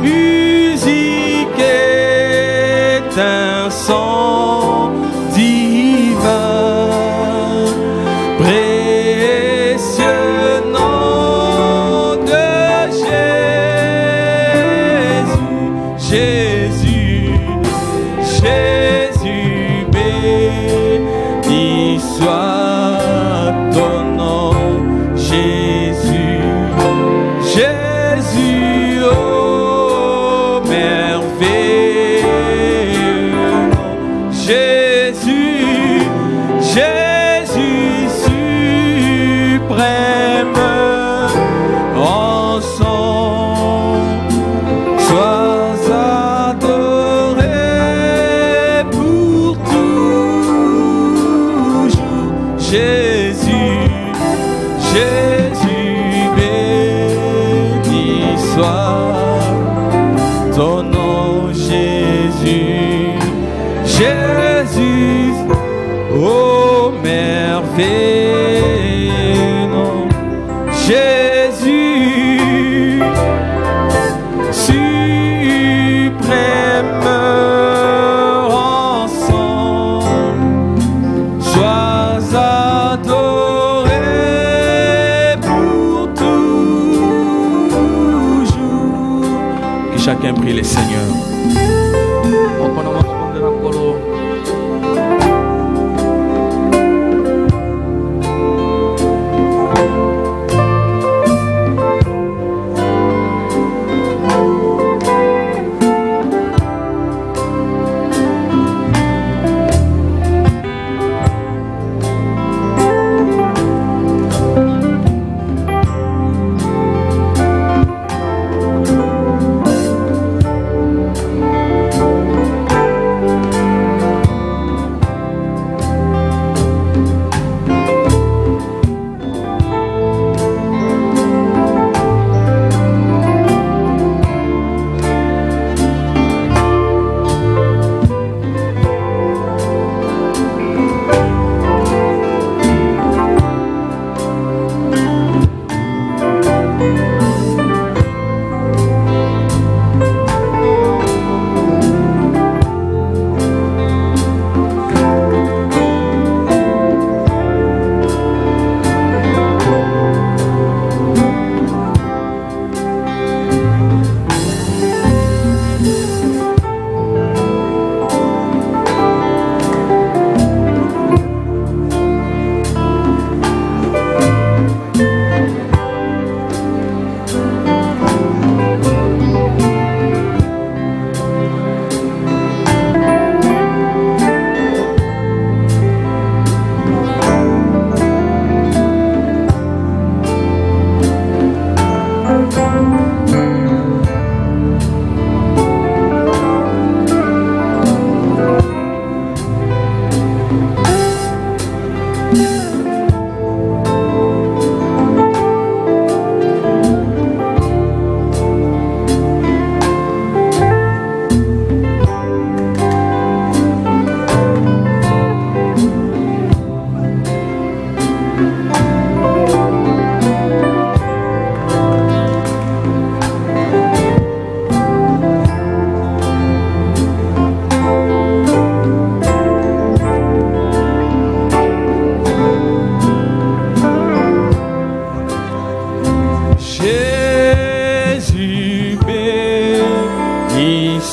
musique est un son divin, précieux nom de Jésus, Jésus, Jésus, béni soit ton nom, Jésus, Jésus, oh merveilleux nom, Jésus, Jésus suprême, en son, sois adoré pour toujours, Jésus, Jésus, béni soit ton nom, Jésus, Jésus, oh merveilleux nom, Jésus, suprême, ensemble, sois adoré pour toujours. Que chacun prie le Seigneur.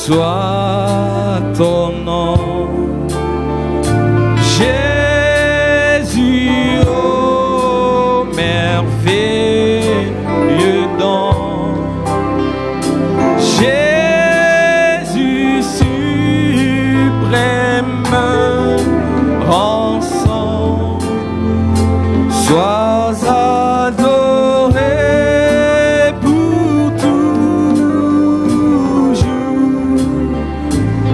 soit ton nom. Jésus, oh merveilleux don. Jésus suprême rançon. Sois adoré pour toujours.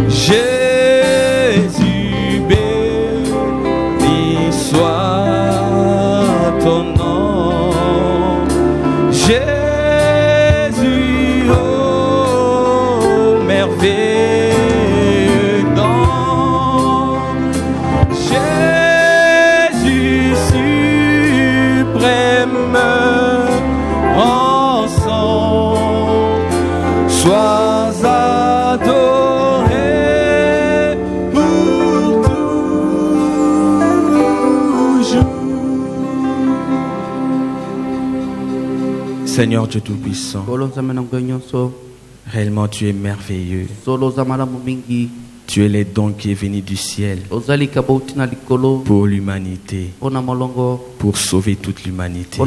Jésus, béni soit ton nom. Jésus, oh merveilleux don. Jésus suprême ensemble, sois Seigneur Dieu Tout-Puissant, réellement tu es merveilleux. Tu es le don qui est venu du ciel pour l'humanité, pour sauver toute l'humanité.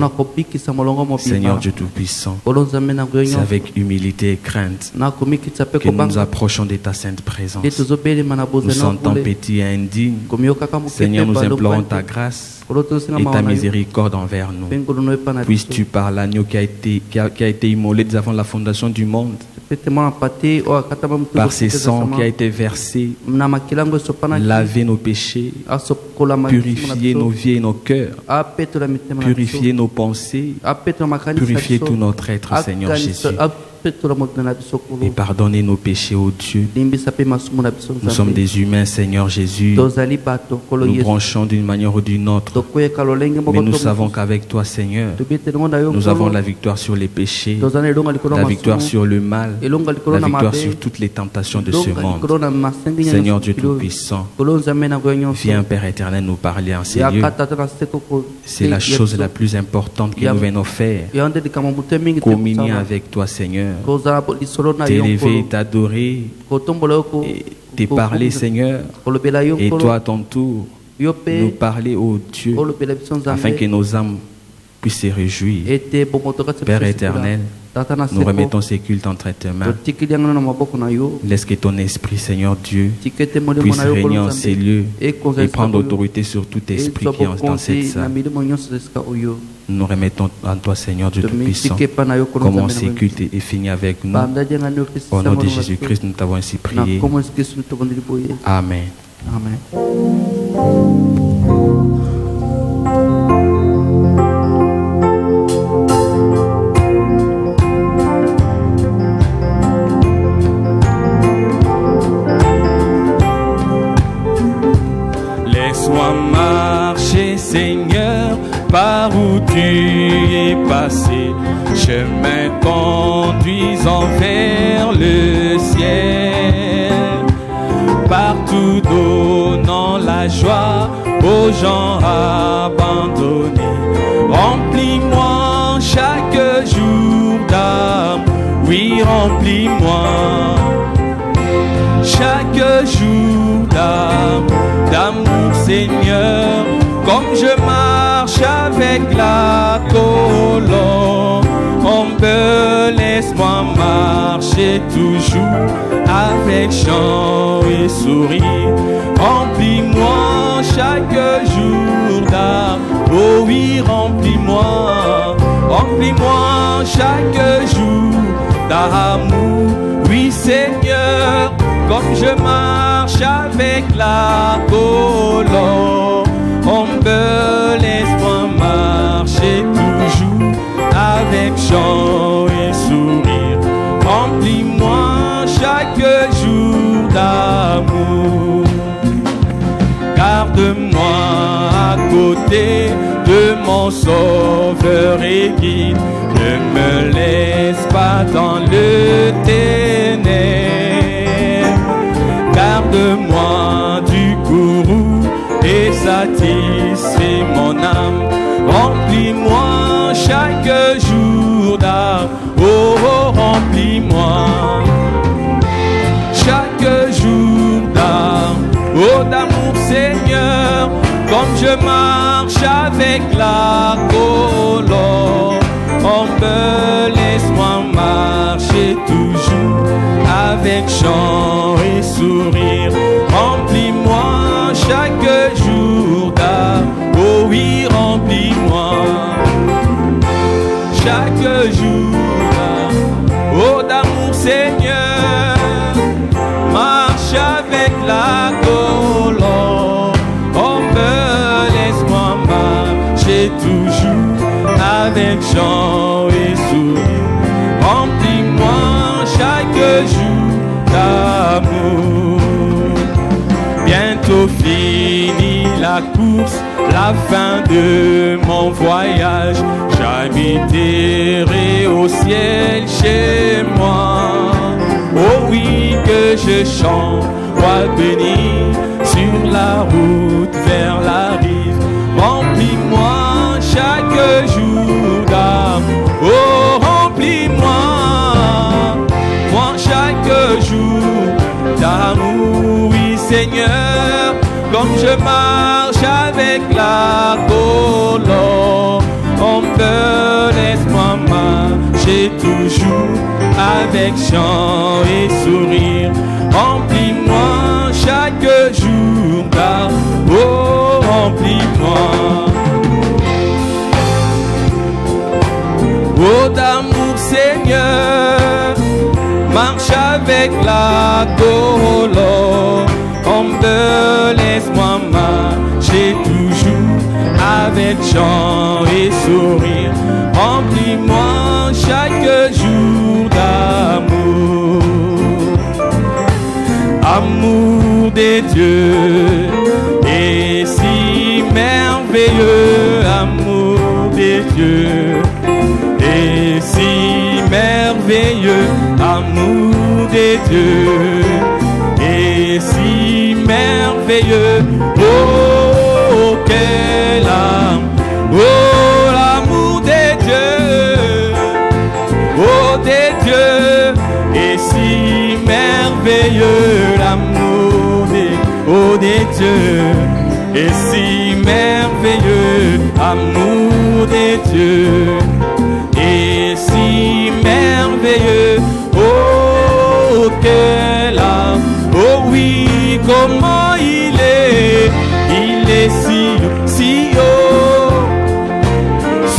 Seigneur Dieu Tout-Puissant, c'est avec humilité et crainte que nous nous approchons de ta sainte présence. Nous sentons petits et indignes. Seigneur, nous implorons ta grâce et ta miséricorde envers nous. Puisses-tu par l'agneau qui a été immolé dès avant la fondation du monde, par ses sangs qui a été versé, laver nos péchés, purifier nos vies et nos cœurs, purifier nos pensées, purifier tout notre être, Seigneur Jésus, et pardonner nos péchés, ô Dieu. Nous sommes des humains, Seigneur Jésus. Nous branchons d'une manière ou d'une autre, mais nous savons qu'avec toi, Seigneur, nous avons la victoire sur les péchés, la victoire sur le mal, la victoire sur toutes les tentations de ce monde. Seigneur Dieu Tout-Puissant, viens, Père éternel, nous parler en ces lieux. C'est la chose la plus importante que nous venons faire. Communier avec toi, Seigneur. T'élever, t'adorer, te parler, Seigneur, et toi à ton tour nous parler, ô Dieu, afin que nos âmes puissent se réjouir. Père éternel, nous remettons ces cultes entre tes mains. Laisse que ton esprit, Seigneur Dieu, puisse régner en ces lieux et prendre autorité sur tout esprit qui est dans cette salle. Nous remettons à toi, Seigneur Dieu Tout-Puissant. Comment ces cultes est fini avec nous. Au nom de Jésus-Christ, nous t'avons ainsi prié. Amen. Amen. Laisse-moi marcher, Seigneur, par où tu es passé, chemin conduisant vers le ciel, partout donnant la joie aux gens abandonnés. Remplis-moi chaque jour d'âme, oui, remplis-moi chaque jour d'amour, Seigneur, comme je marche avec la colombe. Laisse-moi marcher toujours avec chant et sourire. Remplis-moi chaque jour d'âme, oh oui, remplis-moi chaque jour d'amour, oui, Seigneur, comme je marche avec la colombe. Laisse-moi marcher toujours avec chant et sourire. Remplis-moi chaque jour d'amour. Garde-moi à côté de mon sauveur et guide. Ne me laisse pas dans le ténèbre. Garde-moi du courroux et satisfais mon âme. Remplis-moi chaque jour d'âme, oh, remplis-moi chaque jour d'âme, oh, d'amour, Seigneur, comme je marche avec la colombe. Laisse-moi marcher toujours avec chant et sourire. Remplis-moi chaque jour d'âme, oh oui, remplis-moi chaque jour d'âme, oh, d'amour, Seigneur, marche avec la colombe. Laisse-moi marcher toujours avec chant et sourire. Remplis-moi chaque jour d'amour. Bientôt fini la course, la fin de mon voyage. J'habiterai au ciel chez moi. Oh oui, que je chante, roi béni, sur la route vers la rive. Remplis-moi chaque jour d'âme, oh, Seigneur, comme je marche avec la colombe. Laisse-moi marcher toujours avec chant et sourire. Remplis-moi chaque jour d'amour, remplis-moi. Oh d'amour Seigneur, marche avec la colombe. Laisse-moi marcher toujours avec chant et sourire. Remplis-moi chaque jour d'amour. Amour des dieux et si merveilleux, amour des dieux et si merveilleux, amour des dieux et si merveilleux. Oh, quel âme, oh, l'amour des dieux, oh, des dieux, et si merveilleux, l'amour des, oh, des dieux, et si merveilleux, amour des dieux, et si merveilleux, oh, quel âme, oh oui, comment il est si haut,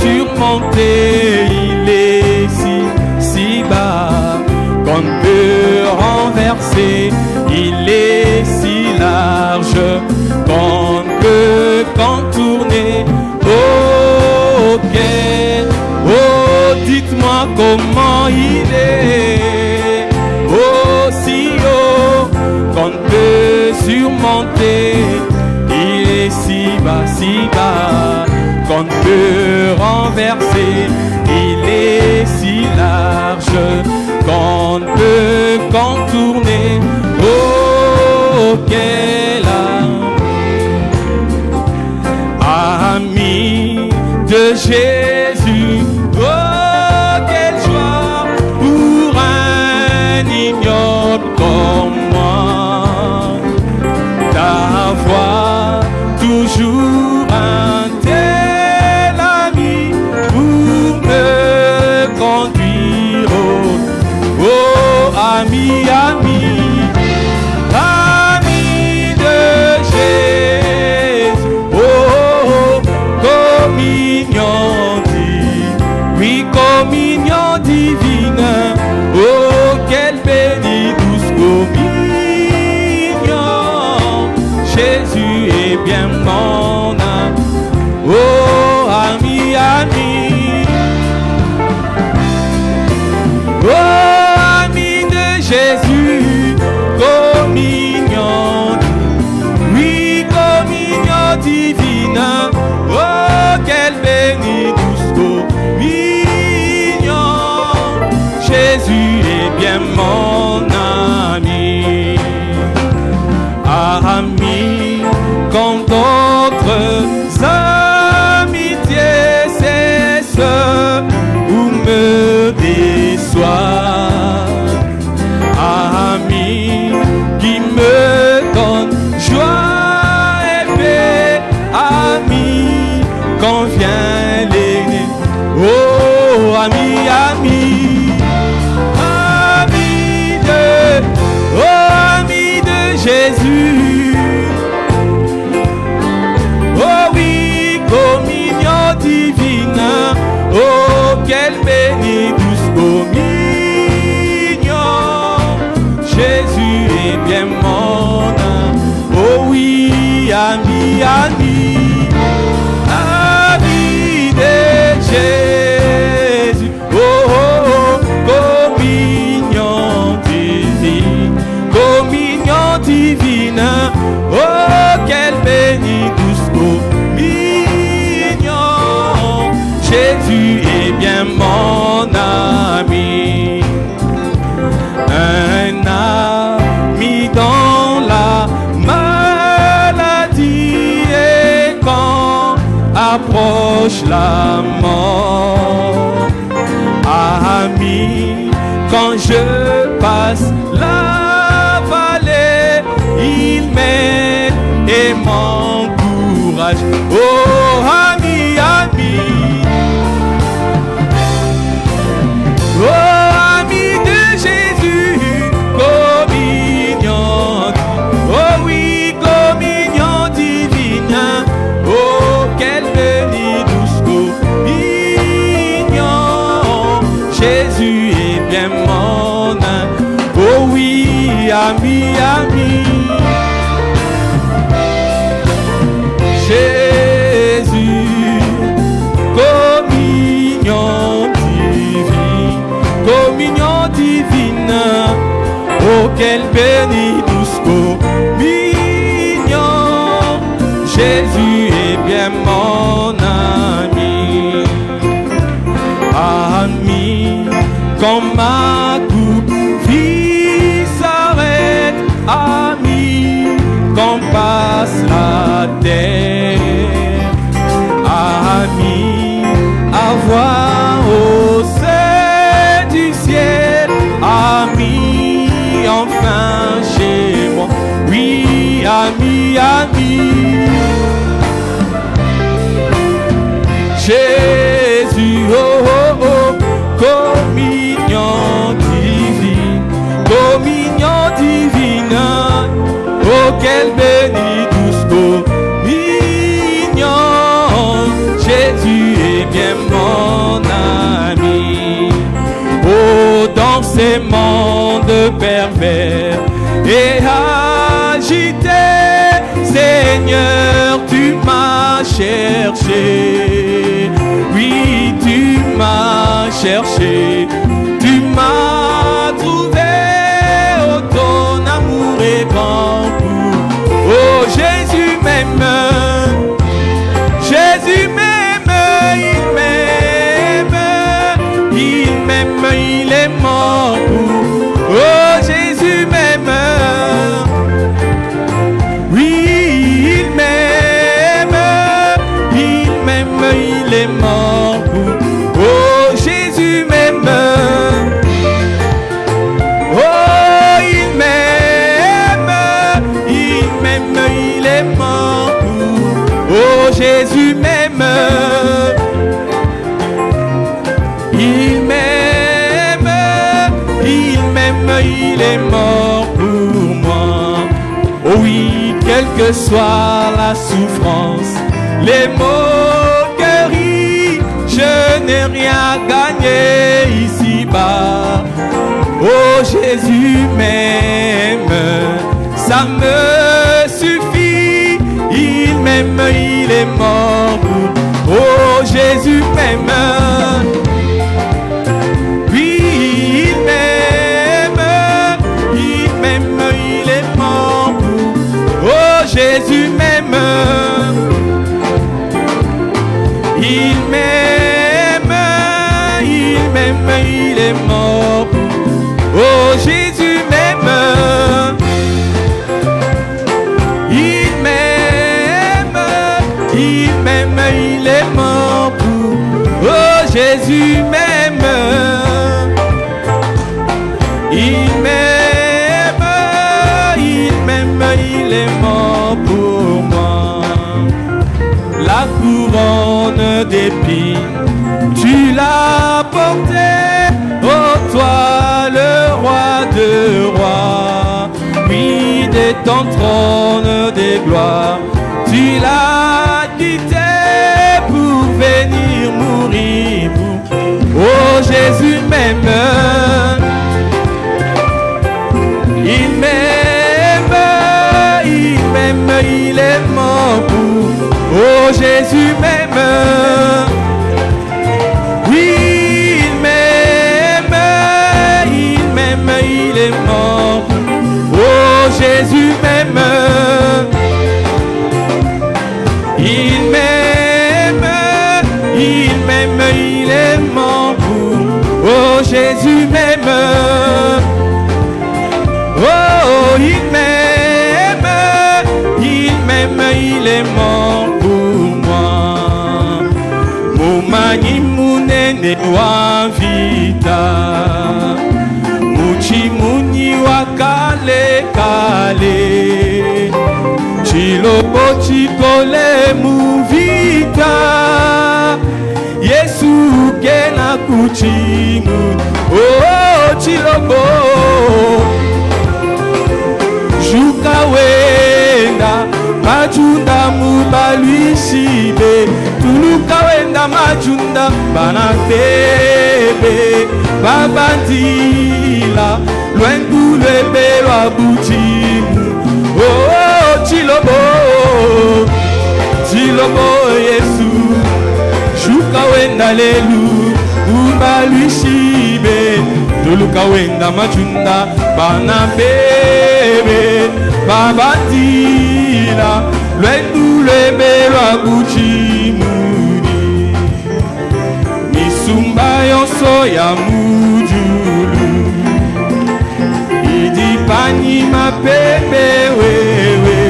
surmonté, il est si bas, qu'on peut renverser, il est si large, qu'on peut contourner. Oh, quel, oh, dites-moi comment il est, oh, si haut, qu'on peut surmonter. Il est si bas, qu'on peut renverser. Il est si large, qu'on peut contourner. Oh, quel ami de Jésus. Oh, quelle joie pour un ignoble comme moi d'avoir toujours un tel ami pour me conduire. Oh, ami, ami, ami de Jésus. Oh, communion divine, oui, communion divine. Oh, quelle bénie douce communion. Jésus est bien mon âme. Oh, ami, ami. Oh, ami de Jésus. Communion, oui, communion divine. Oh, quelle bénie douce communion. Jésus est bien mon ami. Ami, quand d'autres amitiés cessent ou me déçoivent, ami qui me donne joie et paix, ami quand vient l'aîné. Oh, ami, ami, ami de Jésus. Oh oui, communion divine. Oh, quelle bénie douce communion. Jésus est bien mon âme. Oh oui, ami, ami, ami de Jésus. Oh, oh, oh, communion divine, communion divine. Oh, quelle bénie douce communion. Jésus est bien mon ami. Un ami dans la maladie et quand approche la mort. Ami, quand je passe la vallée, il m'aide et m'encourage. Oh, ami, ami. Oh, ami de Jésus, communion. Oh oui, communion divine. Oh, quelle bénie douce communion. Jésus est bien mon âme. Oh oui, ami, ami. Jésus, communion divine, communion divine. Oh, quelle bénie douce communion. Jésus est bien mon ami. Ami, quand ma coupe vie s'arrête, ami, quand passe la terre, ami, à voir au sein du ciel, ami, enfin chez moi, oui, ami, ami. Jésus, oh, oh, oh, communion divine, communion divine. Oh, quelle bénie douce communion. Jésus est bien mon ami. Oh, dans ces mondes pervers et agités, Seigneur, tu m'as cherché. Oui, tu m'as cherché. Tu m'as trouvé. Oh, ton amour est grand. Oh, Jésus m'aime. Jésus m'aime. Il m'aime. Il m'aime. Il est mort. Oh, Jésus m'aime. Il est mort pour. Oh, Jésus m'aime. Oh, il m'aime. Il m'aime, il est mort pour. Oh, Jésus m'aime. Il m'aime. Il m'aime, il est mort pour moi. Oh oui, quelle que soit la souffrance, les moqueries, je n'ai rien gagné ici-bas. Oh, Jésus m'aime, ça me suffit. Il m'aime, il est mort. Oh, Jésus m'aime. Oui, il m'aime, il m'aime, il est mort. Oh, Jésus m'aime. Il m'aime, il est mort. Oh, Jésus m'aime. Il m'aime, il est mort. Oh, Jésus m'aime. Il m'aime, il est mort pour moi. La couronne d'épines, tu l'as portée, oh toi le roi de rois. Oui, de ton trône des gloires, tu l'as quitté pour venir mourir. Oh, Jésus m'aime. Il m'aime, il est mort pour. Oh, Jésus m'aime. Oui, il m'aime, il est mort. Oh, Jésus m'aime. Il m'aime, il est mort. Oh, Jésus m'aime. Oh, il m'aime, il est mort pour moi. Mumanyi munene wa vita, muchi muni wa kale kale. chikole muvita Yesu kena kuchimu oh chilobo Juka wenda majunda mubaluishibe Tuluka wenda majunda banatebe babandila Lwendu lebe wabuchimu oh chilobo Chilobo Yesu Juka wenda lelu mubaluishibe Tuluka wenda majunda banatebe babandila Lwendu lebe wabuchimuni Misumba yonso ya mujulu Idipani mapepe wewe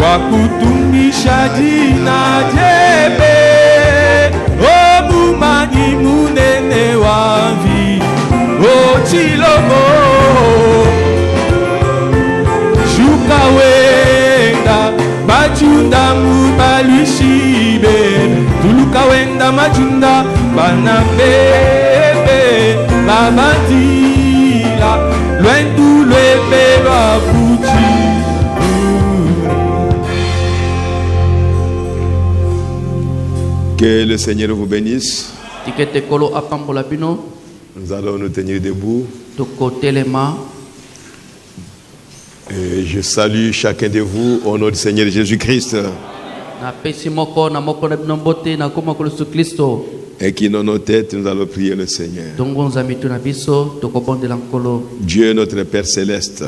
Wakutumisha jina jebe O mumani munene wavi O chilobo Juka wenda majunda mubalushibe Tuluka wenda majunda banabebe babandila Lwendu lebe babuchi. Que le Seigneur vous bénisse. Nous allons nous tenir debout. Et je salue chacun de vous au nom du Seigneur Jésus-Christ. Et qui dans nos têtes, nous allons prier le Seigneur. Dieu notre Père Céleste.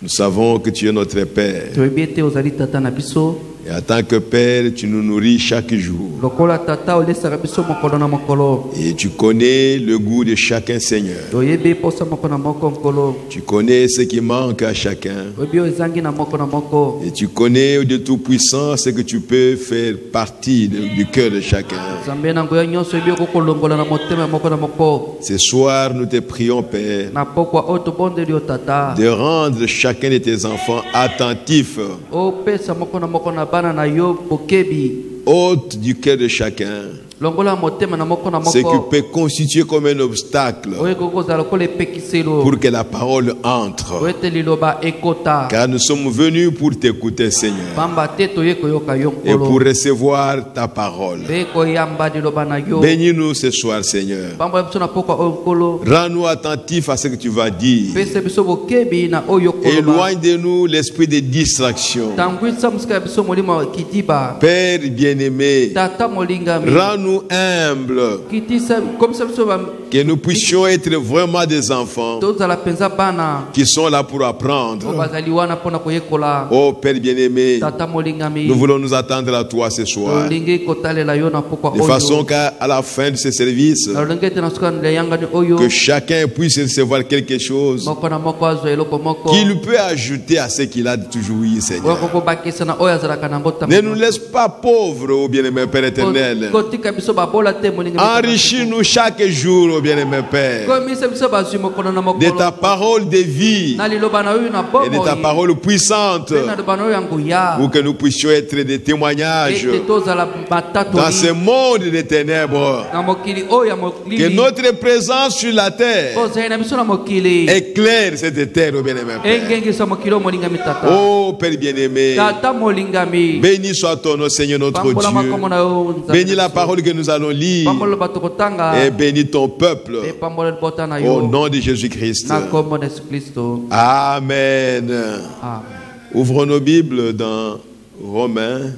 Nous savons que tu es notre Père. Et en tant que Père, tu nous nourris chaque jour. Et tu connais le goût de chacun, Seigneur. Tu connais ce qui manque à chacun. Et tu connais de tout puissant ce que tu peux faire partie du cœur de chacun. Ce soir, nous te prions, Père, de rendre chacun de tes enfants attentifs, hôte du cœur de chacun, ce qui peut constituer comme un obstacle pour que la parole entre. Car nous sommes venus pour t'écouter, Seigneur, et pour recevoir ta parole. Bénis-nous ce soir, Seigneur. Rends-nous attentifs à ce que tu vas dire. Éloigne de nous l'esprit de distraction. Père bien-aimé, rends-nous humbles, que nous puissions être vraiment des enfants qui sont là pour apprendre. Oh Père bien-aimé, nous voulons nous attendre à toi ce soir, de façon qu'à la fin de ce service, que chacun puisse recevoir quelque chose qu'il peut ajouter à ce qu'il a toujours eu, Seigneur. Ne nous laisse pas pauvres, ô bien-aimé Père éternel. Enrichis-nous chaque jour, ô bien-aimé Père, de ta parole de vie et de ta parole puissante, pour que nous puissions être des témoignages dans ce monde des ténèbres. Que notre présence sur la terre éclaire cette terre, ô bien-aimé Père. Oh Père bien-aimé, béni soit ton nom, Seigneur notre Dieu. Bénis la parole que nous allons lire et bénis ton peuple au nom de Jésus-Christ. Amen. Ouvrons nos Bibles dans Romains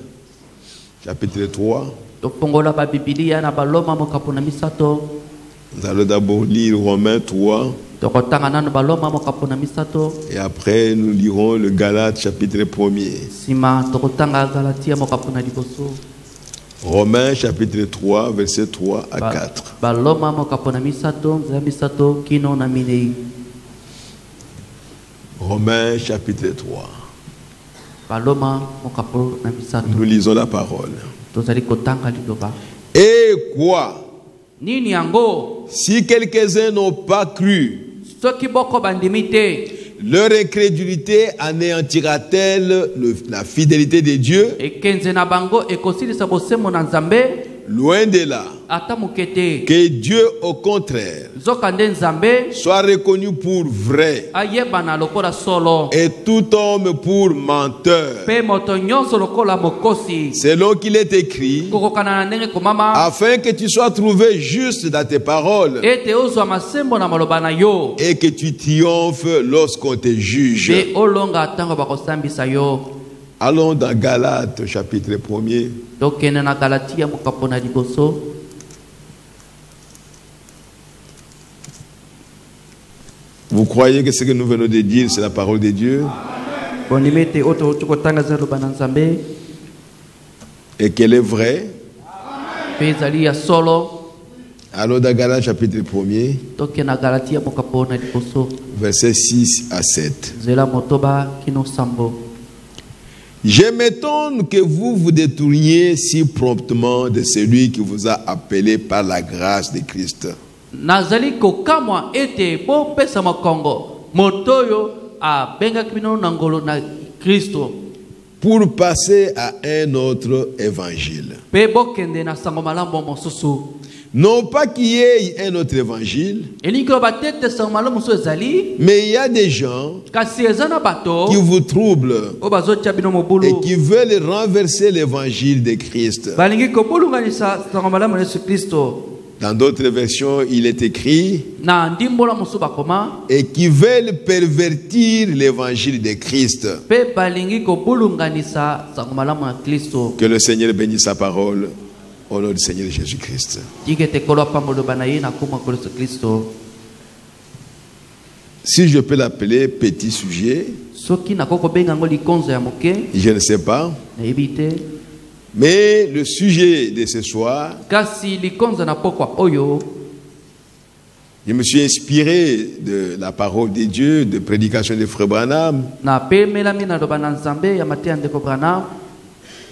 chapitre 3. Nous allons d'abord lire Romains 3. Et après nous lirons le Galates chapitre 1er. Romains chapitre 3 verset 3 à 4. Romains chapitre 3. Nous lisons la parole. Et quoi? Si quelques-uns n'ont pas cru, Leur incrédulité anéantira-t-elle la fidélité de Dieu? Loin de là. Que Dieu, au contraire, soit reconnu pour vrai et tout homme pour menteur, selon qu'il est écrit, afin que tu sois trouvé juste dans tes paroles et que tu triomphes lorsqu'on te juge. Allons dans Galates chapitre 1er. Vous croyez que ce que nous venons de dire, c'est la parole de Dieu? Et qu'elle est vraie? Allons dans Galates chapitre 1er, versets 6 à 7. Je m'étonne que vous vous détourniez si promptement de celui qui vous a appelé par la grâce de Christ. Pour passer à un autre évangile. Non pas qu'il y ait un autre évangile, mais il y a des gens qui vous troublent et qui veulent renverser l'évangile de Christ. Dans d'autres versions, il est écrit et qui veulent pervertir l'évangile de Christ. Que le Seigneur bénisse sa parole. Au nom du Seigneur Jésus-Christ. Si je peux l'appeler petit sujet, je ne sais pas. Mais le sujet de ce soir, je me suis inspiré de la parole de Dieu, de prédication de Frère Branham.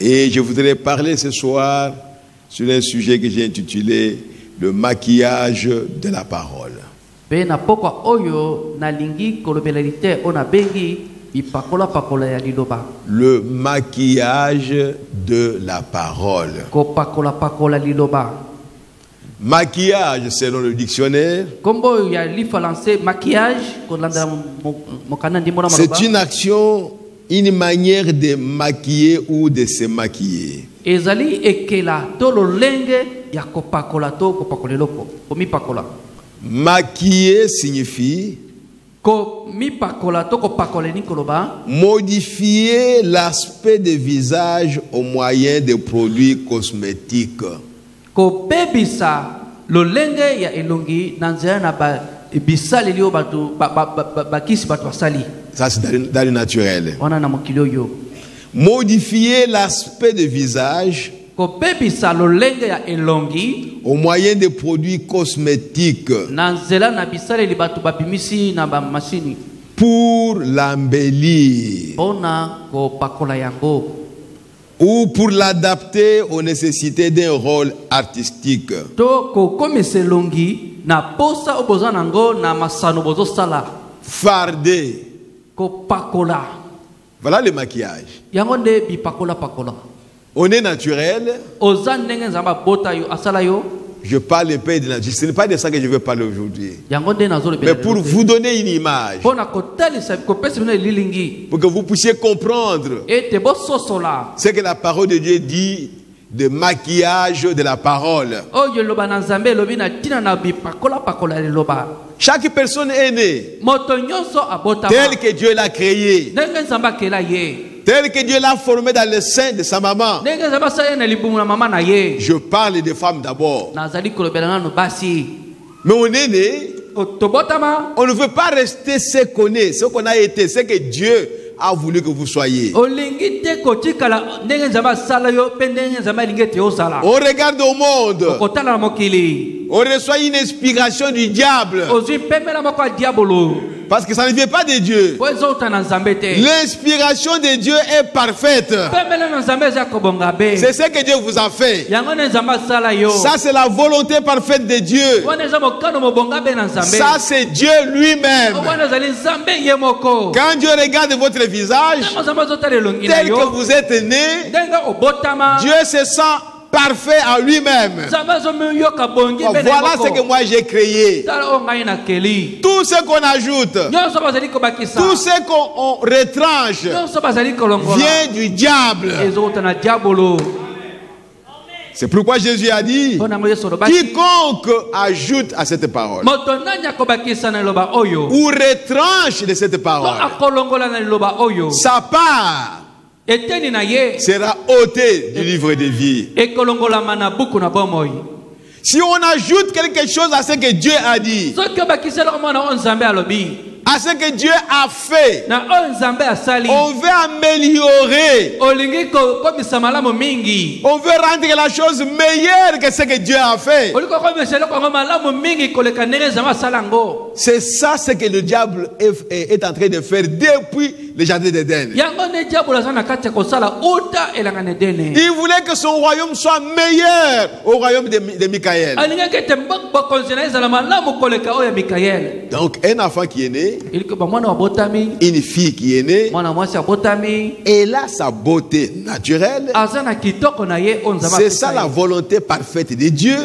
Et je voudrais parler ce soir sur un sujet que j'ai intitulé le maquillage de la parole. Le maquillage de la parole. Maquillage selon le dictionnaire, c'est une action, une manière de maquiller ou de se maquiller. Maquiller signifie modifier l'aspect du visage au moyen de produits cosmétiques. Ça c'est dans le naturel. Modifier l'aspect du visage au moyen de produits cosmétiques pour l'embellir ou pour l'adapter aux nécessités d'un rôle artistique. Farder. Voilà le maquillage. On est naturel. Je parle un peu de nature. Ce n'est pas de ça que je veux parler aujourd'hui. Mais pour vous donner une image. Pour que vous puissiez comprendre ce que la parole de Dieu dit de maquillage de la parole. Chaque personne est née tel que Dieu l'a créé, tel que Dieu l'a formé dans le sein de sa maman. Je parle des femmes d'abord. Mais on est né, on ne veut pas rester ce qu'on est, ce qu'on a été, ce que Dieu a voulu que vous soyez. On regarde au monde. On reçoit une inspiration du diable. Parce que ça ne vient pas de Dieu. L'inspiration de Dieu est parfaite. C'est ce que Dieu vous a fait. Ça, c'est la volonté parfaite de Dieu. Ça, c'est Dieu lui-même. Quand Dieu regarde votre visage, tel que vous êtes né, Dieu se sent parfait à lui-même. Voilà ce que moi j'ai créé. Tout ce qu'on ajoute, tout ce qu'on retranche vient du diable. C'est pourquoi Jésus a dit, quiconque ajoute à cette parole ou retranche de cette parole, sa part sera ôté du livre de vie. Si on ajoute quelque chose à ce que Dieu a dit, à ce que Dieu a fait, on veut améliorer, on veut rendre la chose meilleure que ce que Dieu a fait. C'est ça ce que le diable est en train de faire depuis le jardin d'Éden. Il voulait que son royaume soit meilleur au royaume de Michaël. Donc un enfant qui est né, une fille qui est née, elle a sa beauté naturelle. C'est ça la volonté parfaite de Dieu.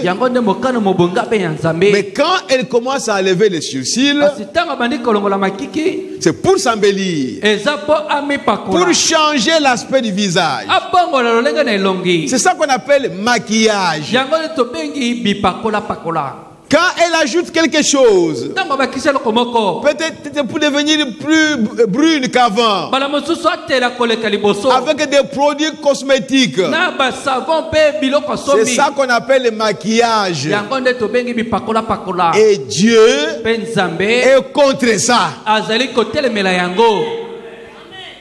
Mais quand elle commence à lever les sourcils, c'est pour s'embellir, pour changer l'aspect du visage. C'est ça qu'on appelle maquillage. Quand elle ajoute quelque chose, peut-être pour devenir plus brune qu'avant, avec des produits cosmétiques, c'est ça qu'on appelle le maquillage. Et Dieu est contre ça.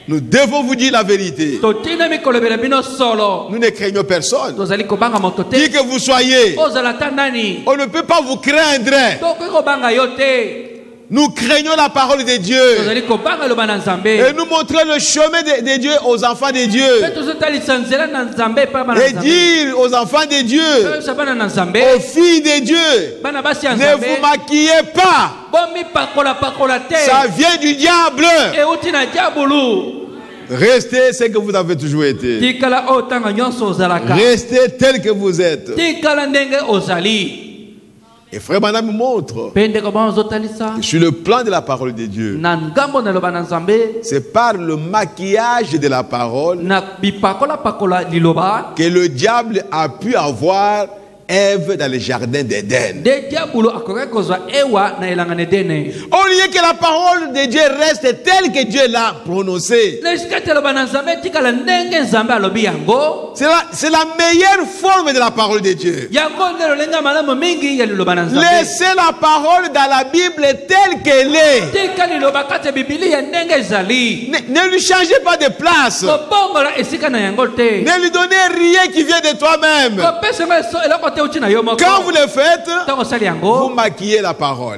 Nous devons vous dire la vérité. Nous ne craignons personne. Qui que vous soyez, on ne peut pas vous craindre. Nous craignons la parole de Dieu. Et nous montrons le chemin de Dieu aux enfants de Dieu. Et dire aux enfants de Dieu, aux filles de Dieu, ne vous maquillez pas. Ça vient du diable. Restez ce que vous avez toujours été. Restez tel que vous êtes. Et Frère Branham me montre que sur le plan de la parole de Dieu, c'est par le maquillage de la parole que le diable a pu avoir Ève dans le jardin d'Éden. Au lieu que la parole de Dieu reste telle que Dieu l'a prononcée. C'est la meilleure forme de la parole de Dieu. Laissez la parole dans la Bible telle qu'elle est. Ne lui changez pas de place. Ne lui donnez rien qui vient de toi-même. Quand vous le faites, vous maquillez la parole.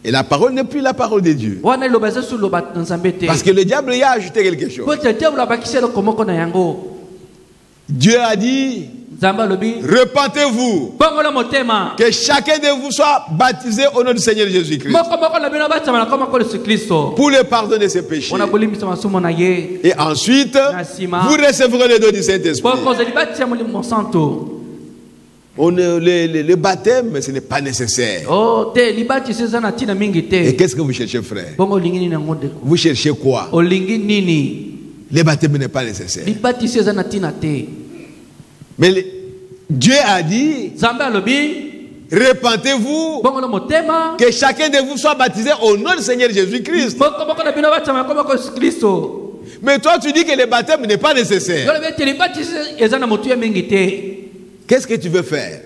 Et la parole n'est plus la parole de Dieu. Parce que le diable y a ajouté quelque chose. Dieu a dit, repentez-vous, que chacun de vous soit baptisé au nom du Seigneur Jésus-Christ pour le pardonner ses péchés. Et ensuite, vous recevrez le don du Saint-Esprit. Le baptême, ce n'est pas nécessaire. Et qu'est-ce que vous cherchez, frère? Vous cherchez quoi? Le baptême n'est pas nécessaire. Mais Dieu a dit, repentez-vous, que chacun de vous soit baptisé au nom du Seigneur Jésus-Christ. Mais toi tu dis que le baptême n'est pas nécessaire. Qu'est-ce que tu veux faire?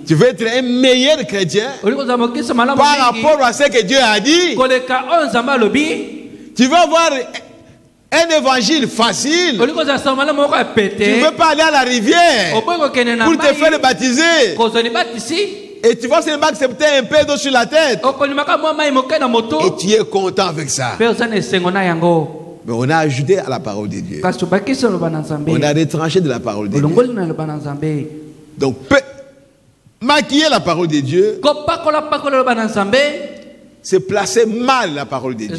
Tu veux être un meilleur chrétien par rapport à ce que Dieu a dit? Tu veux avoir un évangile facile. Tu ne veux pas aller à la rivière pour te faire baptiser. Et tu vas seulement accepter un peu d'eau sur la tête. Et tu es content avec ça. Mais on a ajouté à la parole de Dieu. On a retranché de la parole de Dieu. Donc, maquiller la parole de Dieu, c'est placer mal la parole de Dieu.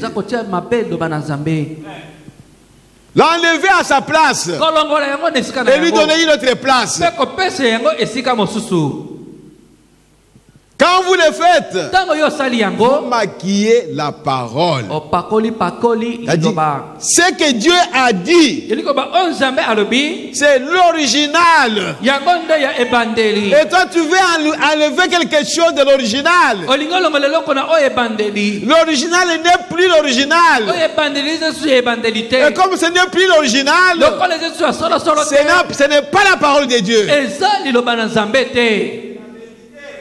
L'enlever à sa place et lui donner une autre place. Quand vous le faites, vous maquillez la parole. Ce que Dieu a dit, c'est l'original. Et toi, tu veux enlever quelque chose de l'original. L'original n'est plus l'original. Et comme ce n'est plus l'original, ce n'est pas la parole de Dieu.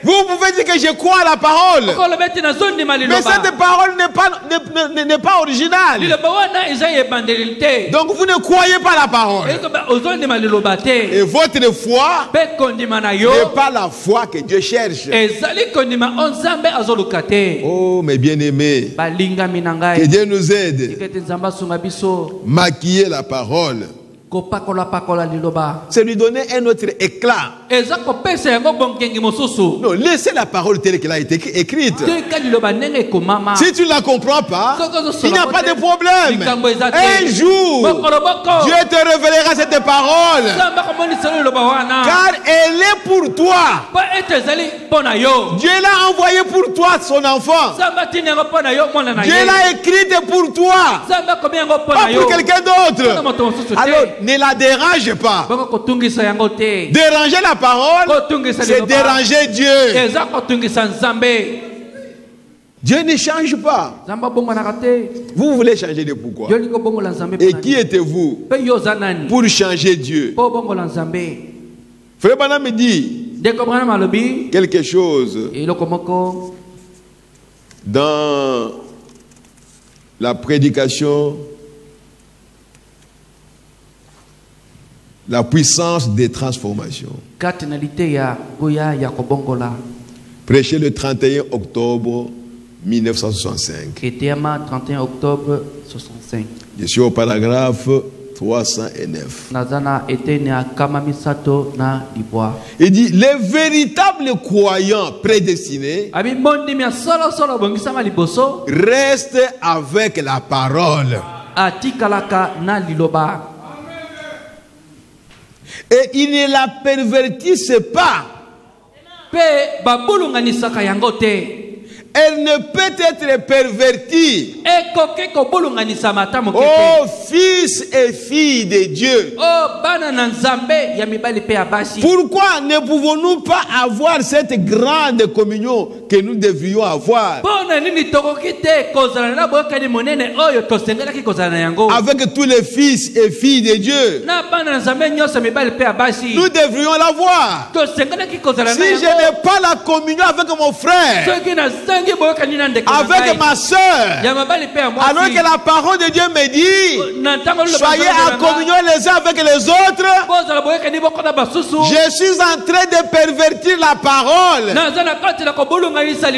Vous pouvez dire que je crois à la parole, mais cette parole n'est pas originale. Donc vous ne croyez pas à la parole. Et votre foi n'est pas la foi que Dieu cherche. Oh mes bien-aimés, que Dieu nous aide. Maquiller la parole, c'est lui donner un autre éclat. Non, laissez la parole telle qu'elle a été écrite. Si tu ne la comprends pas, il n'y a pas de problème. Un jour, Dieu te révélera cette parole, car elle est pour toi. Dieu l'a envoyée pour toi, son enfant. Dieu l'a écrite pour toi, pas pour quelqu'un d'autre. Alors, ne la dérange pas. Déranger la parole, c'est déranger Dieu. Dieu ne change pas. Vous voulez changer de pourquoi? Et qui êtes-vous pour changer Dieu? Frère Branham me dit quelque chose dans la prédication. La puissance des transformations. Prêché le 31 octobre 1965. 31 octobre 65. Je suis au paragraphe 309. Il dit, les véritables croyants prédestinés restent avec la parole. Et ils ne la pervertissent pas. Elle ne peut être pervertie. Oh, fils et filles de Dieu. Pourquoi ne pouvons-nous pas avoir cette grande communion que nous devrions avoir avec tous les fils et filles de Dieu? Nous devrions l'avoir. Si je n'ai pas la communion avec mon frère, avec ma soeur, alors que la parole de Dieu me dit, soyez en communion les uns avec les autres, je suis en train de pervertir la parole. Je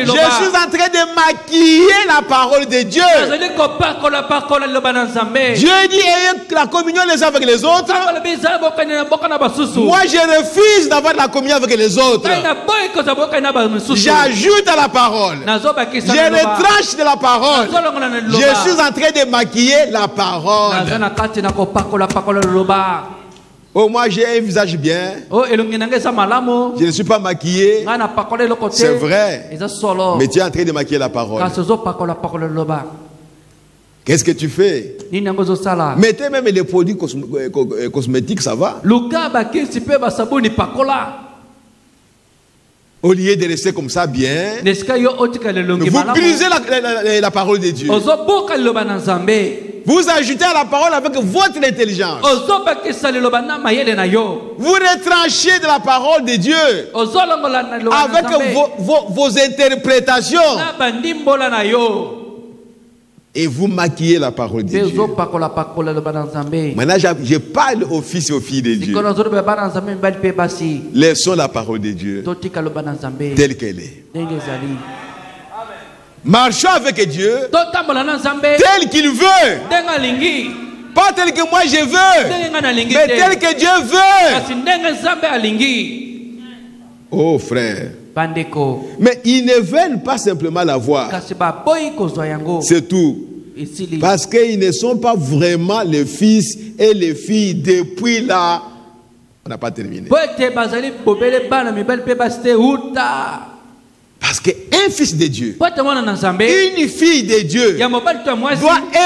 suis en train de maquiller la parole de Dieu. Dieu dit, ayez la communion les uns avec les autres. Moi je refuse d'avoir la communion avec les autres. J'ajoute à la parole. Je retranche de la parole. Je suis en train de maquiller la parole. Oh, moi j'ai un visage bien. Je ne suis pas maquillé. C'est vrai. Mais tu es en train de maquiller la parole. Qu'est-ce que tu fais? Mettez même les produits cosmétiques, ça va. Au lieu de rester comme ça bien, vous brisez la parole de Dieu. Vous ajoutez à la parole avec votre intelligence. Vous retranchez de la parole de Dieu avec vos interprétations. Et vous maquillez la parole de Dieu. Maintenant, je parle aux fils et aux filles de Dieu. Laissons la parole de Dieu telle qu'elle est. Marchons avec Dieu tel qu'il veut. Pas tel que moi je veux, mais tel que Dieu veut. Oh frère. Mais ils ne veulent pas simplement la voir. C'est tout. Parce qu'ils ne sont pas vraiment les fils et les filles depuis là. On n'a pas terminé. Parce qu'un fils de Dieu, une fille de Dieu doit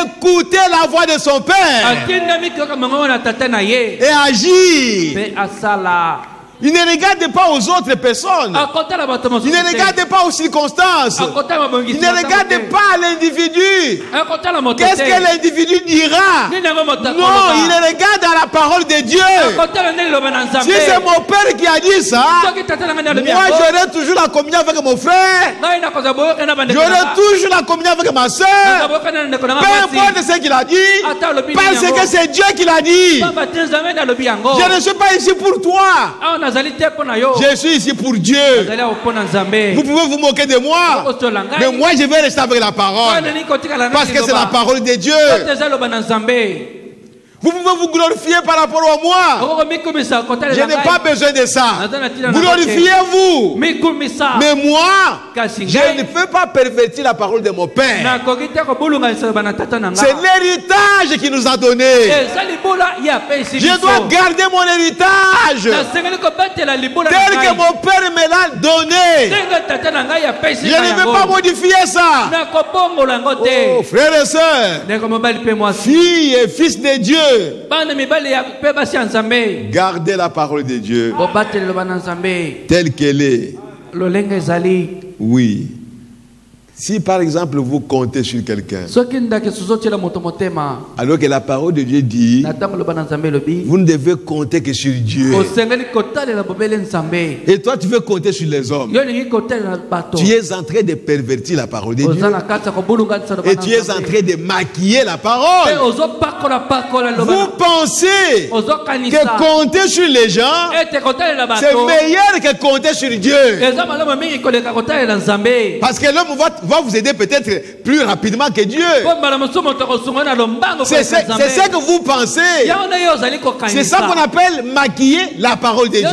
écouter la voix de son père et agir. Il ne regarde pas aux autres personnes. Il ne regarde pas aux circonstances. Il ne regarde pas à l'individu. Qu'est-ce que l'individu dira? Non, il regarde à la parole de Dieu. Si c'est mon père qui a dit ça, moi j'aurai toujours la communion avec mon frère. J'aurai toujours la communion avec ma soeur. Peu importe ce qu'il a dit, parce que c'est Dieu qui l'a dit. Je ne suis pas ici pour toi. Je suis ici pour Dieu. Vous pouvez vous moquer de moi, mais moi je vais rester avec la parole, parce que c'est la parole de Dieu. Vous pouvez vous glorifier par rapport à moi. Je n'ai pas besoin de ça. Glorifiez-vous. Mais moi, je ne peux pas pervertir la parole de mon Père. C'est l'héritage qu'il nous a donné. Je dois garder mon héritage tel que mon Père me l'a donné. Je ne veux pas modifier ça. Oh, frères et sœurs, filles et fils de Dieu, gardez la parole de Dieu telle qu'elle est. Oui. Si par exemple vous comptez sur quelqu'un, alors que la parole de Dieu dit, vous ne devez compter que sur Dieu. Et toi tu veux compter sur les hommes. Tu es en train de pervertir la parole de Dieu. Et tu es en train de maquiller la parole. Vous pensez que compter sur les gens, c'est meilleur que compter sur Dieu. Parce que l'homme va vous aider peut-être plus rapidement que Dieu. C'est ce que vous pensez. C'est ça qu'on appelle maquiller la parole de Dieu.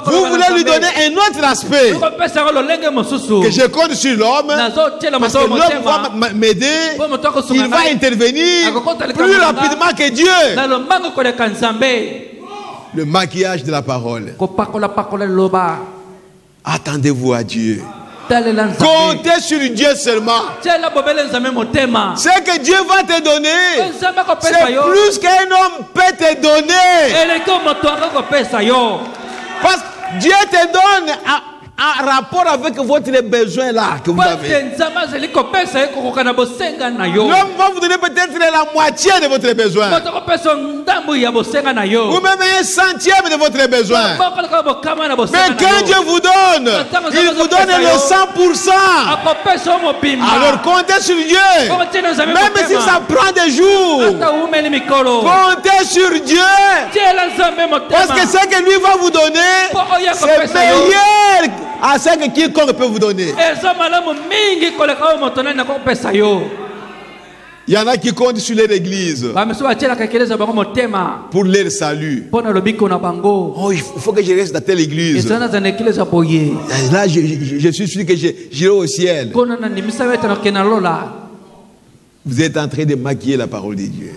Vous voulez lui donner un autre aspect. Que je compte sur l'homme, parce que l'homme va m'aider, il va intervenir plus rapidement que Dieu. Le maquillage de la parole. Attendez-vous à Dieu. Comptez sur Dieu seulement. Ce que Dieu va te donner, c'est plus qu'un homme peut te donner. Parce que Dieu te donne en rapport avec votre besoin là que vous avez. L'homme va vous donner peut-être la moitié de votre besoin, ou même un centième de votre besoin. Mais quand Dieu vous donne, il vous donne le 100%. Alors comptez sur Dieu, même si ça prend des jours. Comptez sur Dieu, parce que ce que lui va vous donner, c'est meilleur à ce que quiconque peut vous donner. Il y en a qui comptent sur leur église pour leur salut. Oh, il faut que je reste dans telle église. Là, je suis sûr que j'irai au ciel. Vous êtes en train de maquiller la parole de Dieu.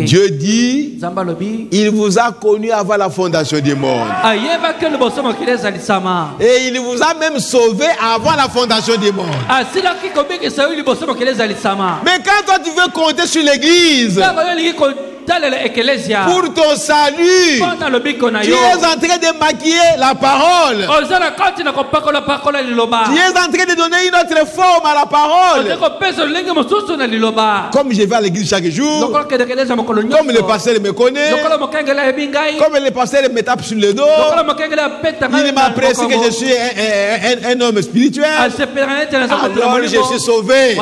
Dieu dit, il vous a connu avant la fondation du monde. Et il vous a même sauvé avant la fondation du monde. Mais quand toi tu veux compter sur l'église, pour ton salut. Tu es en train de maquiller la parole. Tu es en train de donner une autre forme à la parole. Comme je vais à l'église chaque jour, comme le pasteur me connaît, comme le pasteur me tape sur le dos, il m'apprécie que je suis un homme spirituel. Alors je suis sauvé.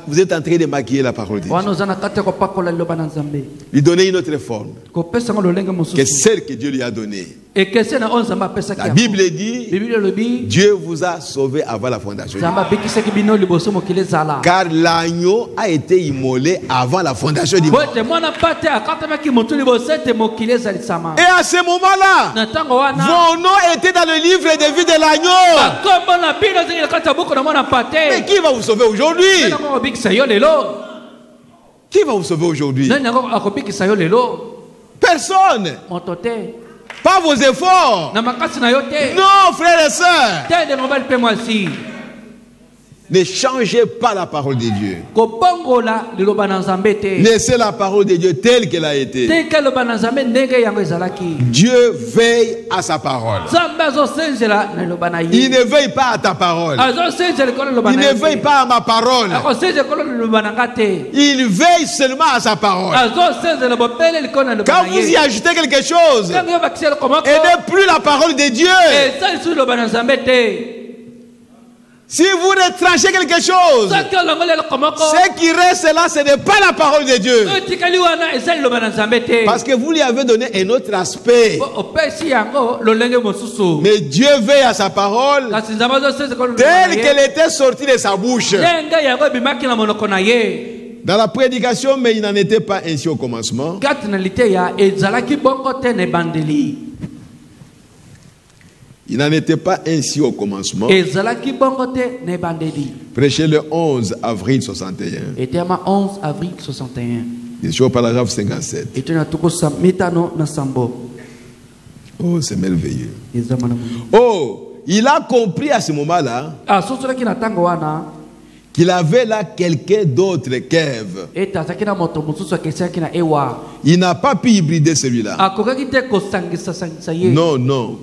Vous êtes en train de maquiller la parole de Dieu. Lui donner une autre forme que celle que Dieu lui a donnée. La Bible dit, Dieu vous a sauvé avant la fondation. Car l'agneau a été immolé avant la fondation du monde. Et à ce moment-là, vos noms étaient dans le livre de vie de l'agneau. Mais qui va vous sauver aujourd'hui? Qui va vous sauver aujourd'hui? Personne. Pas vos efforts. Non, frères et sœurs. Ne changez pas la parole de Dieu. Laissez la parole de Dieu telle qu'elle a été. Dieu veille à sa parole. Il ne veille pas à ta parole. Il ne veille pas à ma parole. Il veille seulement à sa parole. Quand vous y ajoutez quelque chose, et n'est plus la parole de Dieu. Si vous retranchez quelque chose, ce qui reste là, ce n'est pas la parole de Dieu. Parce que vous lui avez donné un autre aspect. Mais Dieu veille à sa parole telle qu'elle était sortie de sa bouche. Dans la prédication, mais il n'en était pas ainsi au commencement. Il n'en était pas ainsi au commencement. Prêché le 11 avril 61. Et sur le paragraphe 57. Oh, c'est merveilleux. Oh, il a compris à ce moment-là qu'il avait là quelqu'un d'autre qu'Ève. Il n'a pas pu hybrider celui-là. Non, non.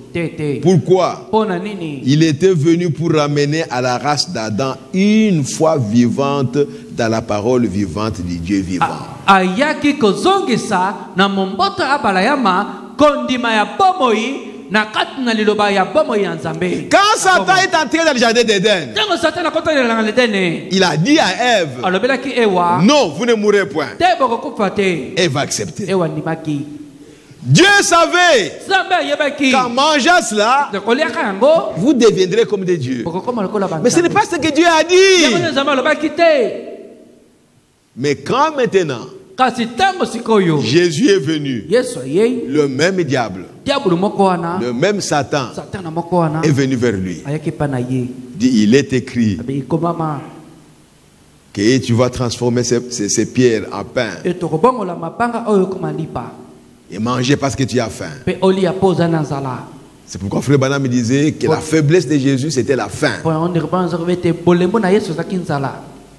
Pourquoi? Il était venu pour ramener à la race d'Adam une foi vivante dans la parole vivante du Dieu vivant. Quand Satan est entré dans le jardin d'Éden, il a dit à Ève, non, vous ne mourrez point. Ève a accepté. Dieu savait qu'en mangeant cela, vous deviendrez comme des dieux. Mais ce n'est pas ce que Dieu a dit. Mais quand maintenant Jésus est venu, le même diable, le même Satan est venu vers lui. Dit, il est écrit que tu vas transformer ces pierres en pain et manger parce que tu as faim. C'est pourquoi Frère Branham me disait que la faiblesse de Jésus, c'était la faim.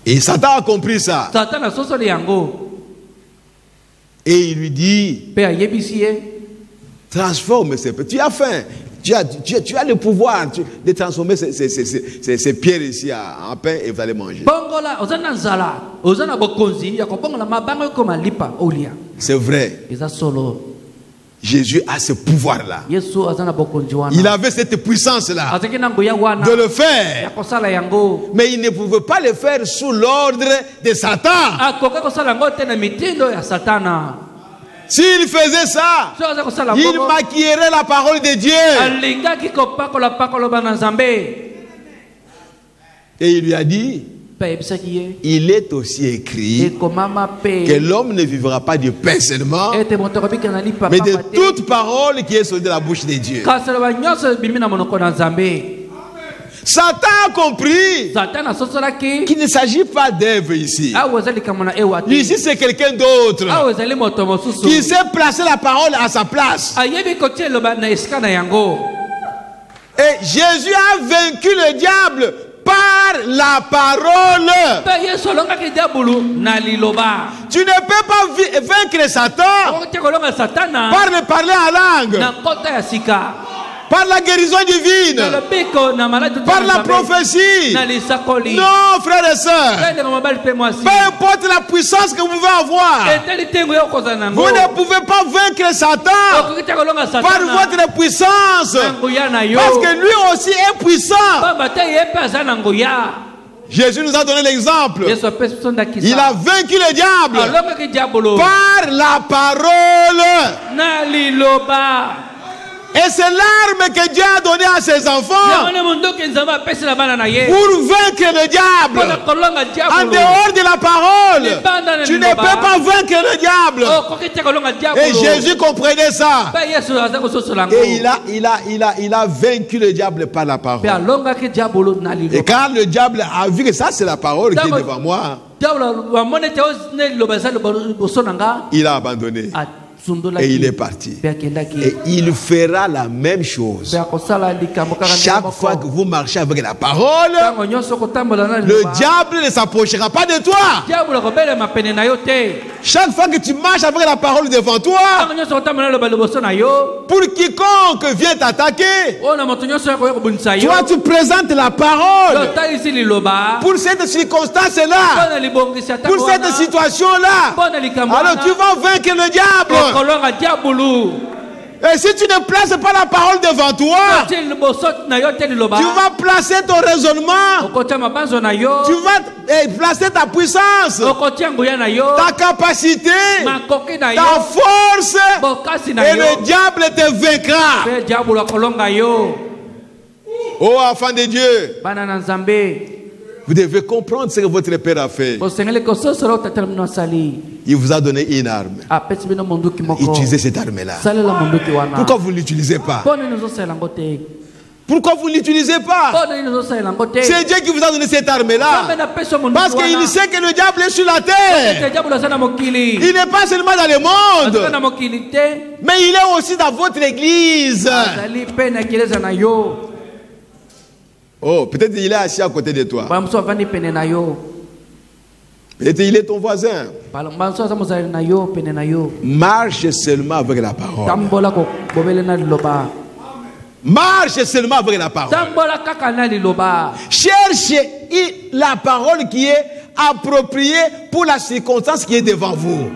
Et Satan a compris ça. Et il lui dit, transforme ces pierres. Tu as faim. Tu as le pouvoir de transformer ces pierres ici en pain et vous allez manger. C'est vrai. Jésus a ce pouvoir-là. Il avait cette puissance-là de le faire. Mais il ne pouvait pas le faire sous l'ordre de Satan. S'il faisait ça, il maquillerait la parole de Dieu. Et il lui a dit, il est aussi écrit que l'homme ne vivra pas du pain seulement, mais de toute parole qui est sortie de la bouche de Dieu. Satan a compris qu'il ne s'agit pas d'Ève ici. Ici, c'est quelqu'un d'autre qui sait placer la parole à sa place. Et Jésus a vaincu le diable par la parole. Tu ne peux pas vaincre Satan par le parler en langue, par la guérison divine, par la prophétie. Non, frères et sœurs, peu importe la puissance que vous pouvez avoir, vous ne pouvez pas vaincre Satan par votre puissance, parce que lui aussi est puissant. Jésus nous a donné l'exemple. Il a vaincu le diable par la parole. Et c'est l'arme que Dieu a donnée à ses enfants pour vaincre le diable. En dehors de la parole, tu ne peux pas vaincre le diable. Et Jésus comprenait ça. Et il a vaincu le diable par la parole. Et quand le diable a vu que ça c'est la parole qui est devant moi, il a abandonné. Et il est parti. Et il fera la même chose. Chaque fois que vous marchez avec la parole, le diable ne s'approchera pas de toi. Chaque fois que tu marches avec la parole devant toi, pour quiconque vient t'attaquer, toi tu présentes la parole pour cette circonstance-là, pour cette situation-là. Alors tu vas vaincre le diable. Et si tu ne places pas la parole devant toi, tu vas placer ton raisonnement, tu vas placer ta puissance, ta capacité, ta force, et le diable te vaincra. Oh, enfant de Dieu, vous devez comprendre ce que votre Père a fait. Il vous a donné une arme. Utilisez cette arme-là. Pourquoi vous ne l'utilisez pas? Pourquoi vous ne l'utilisez pas? C'est Dieu qui vous a donné cette arme-là. Parce qu'il sait que le diable est sur la terre. Il n'est pas seulement dans le monde, mais il est aussi dans votre église. Oh, peut-être il est assis à côté de toi. Peut-être il est ton voisin. Marche seulement avec la parole. Marche seulement avec la parole. Cherchez la parole qui est appropriée pour la circonstance qui est devant vous.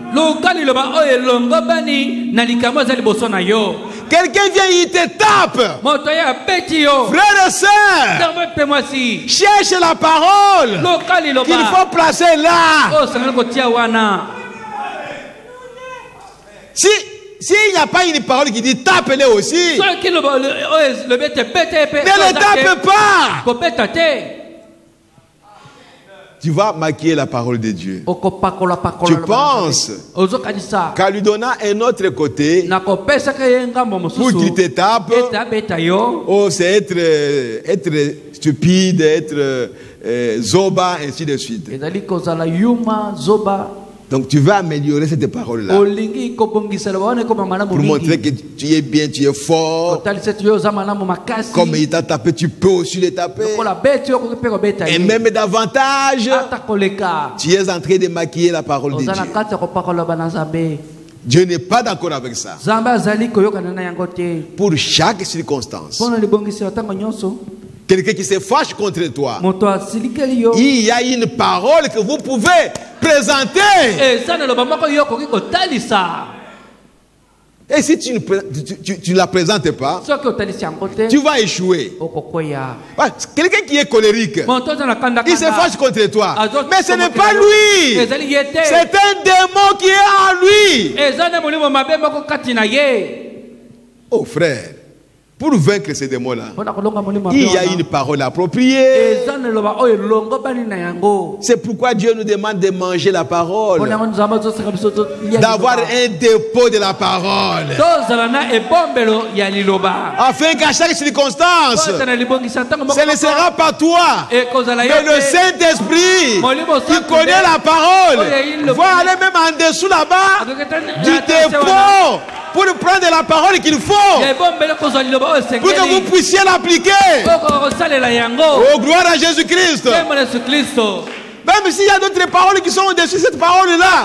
Quelqu'un vient, il te tape. Frères et sœurs, cherche la parole qu'il faut placer là. S'il n'y a pas une parole qui dit tape-les aussi, ne le tape pas. Tu vas maquiller la parole de Dieu. Tu penses qu'en lui donnant un autre côté pour qu'il te tape, oh, c'est être stupide, être zoba, ainsi de suite. Donc tu vas améliorer cette parole-là pour montrer que tu es bien, tu es fort. Comme il t'a tapé, tu peux aussi le taper. Et même davantage, tu es en train de maquiller la parole de Dieu. Dieu n'est pas d'accord avec ça. Pour chaque circonstance, quelqu'un qui se fâche contre toi, il y a une parole que vous pouvez présenter. Et si tu ne la présentes pas, tu vas échouer. Quelqu'un qui est colérique, il se fâche contre toi, mais ce n'est pas lui. C'est un démon qui est en lui. Oh frère, pour vaincre ces démons-là, il y a une parole appropriée. C'est pourquoi Dieu nous demande de manger la parole, d'avoir un dépôt de la parole, afin qu'à chaque circonstance, ce ne sera pas toi, mais le Saint-Esprit qui connaît la parole va aller même en dessous là-bas du dépôt pour prendre la parole qu'il faut, pour que vous puissiez l'appliquer. Oh, gloire à Jésus-Christ. Même s'il y a d'autres paroles qui sont au-dessus de cette parole-là,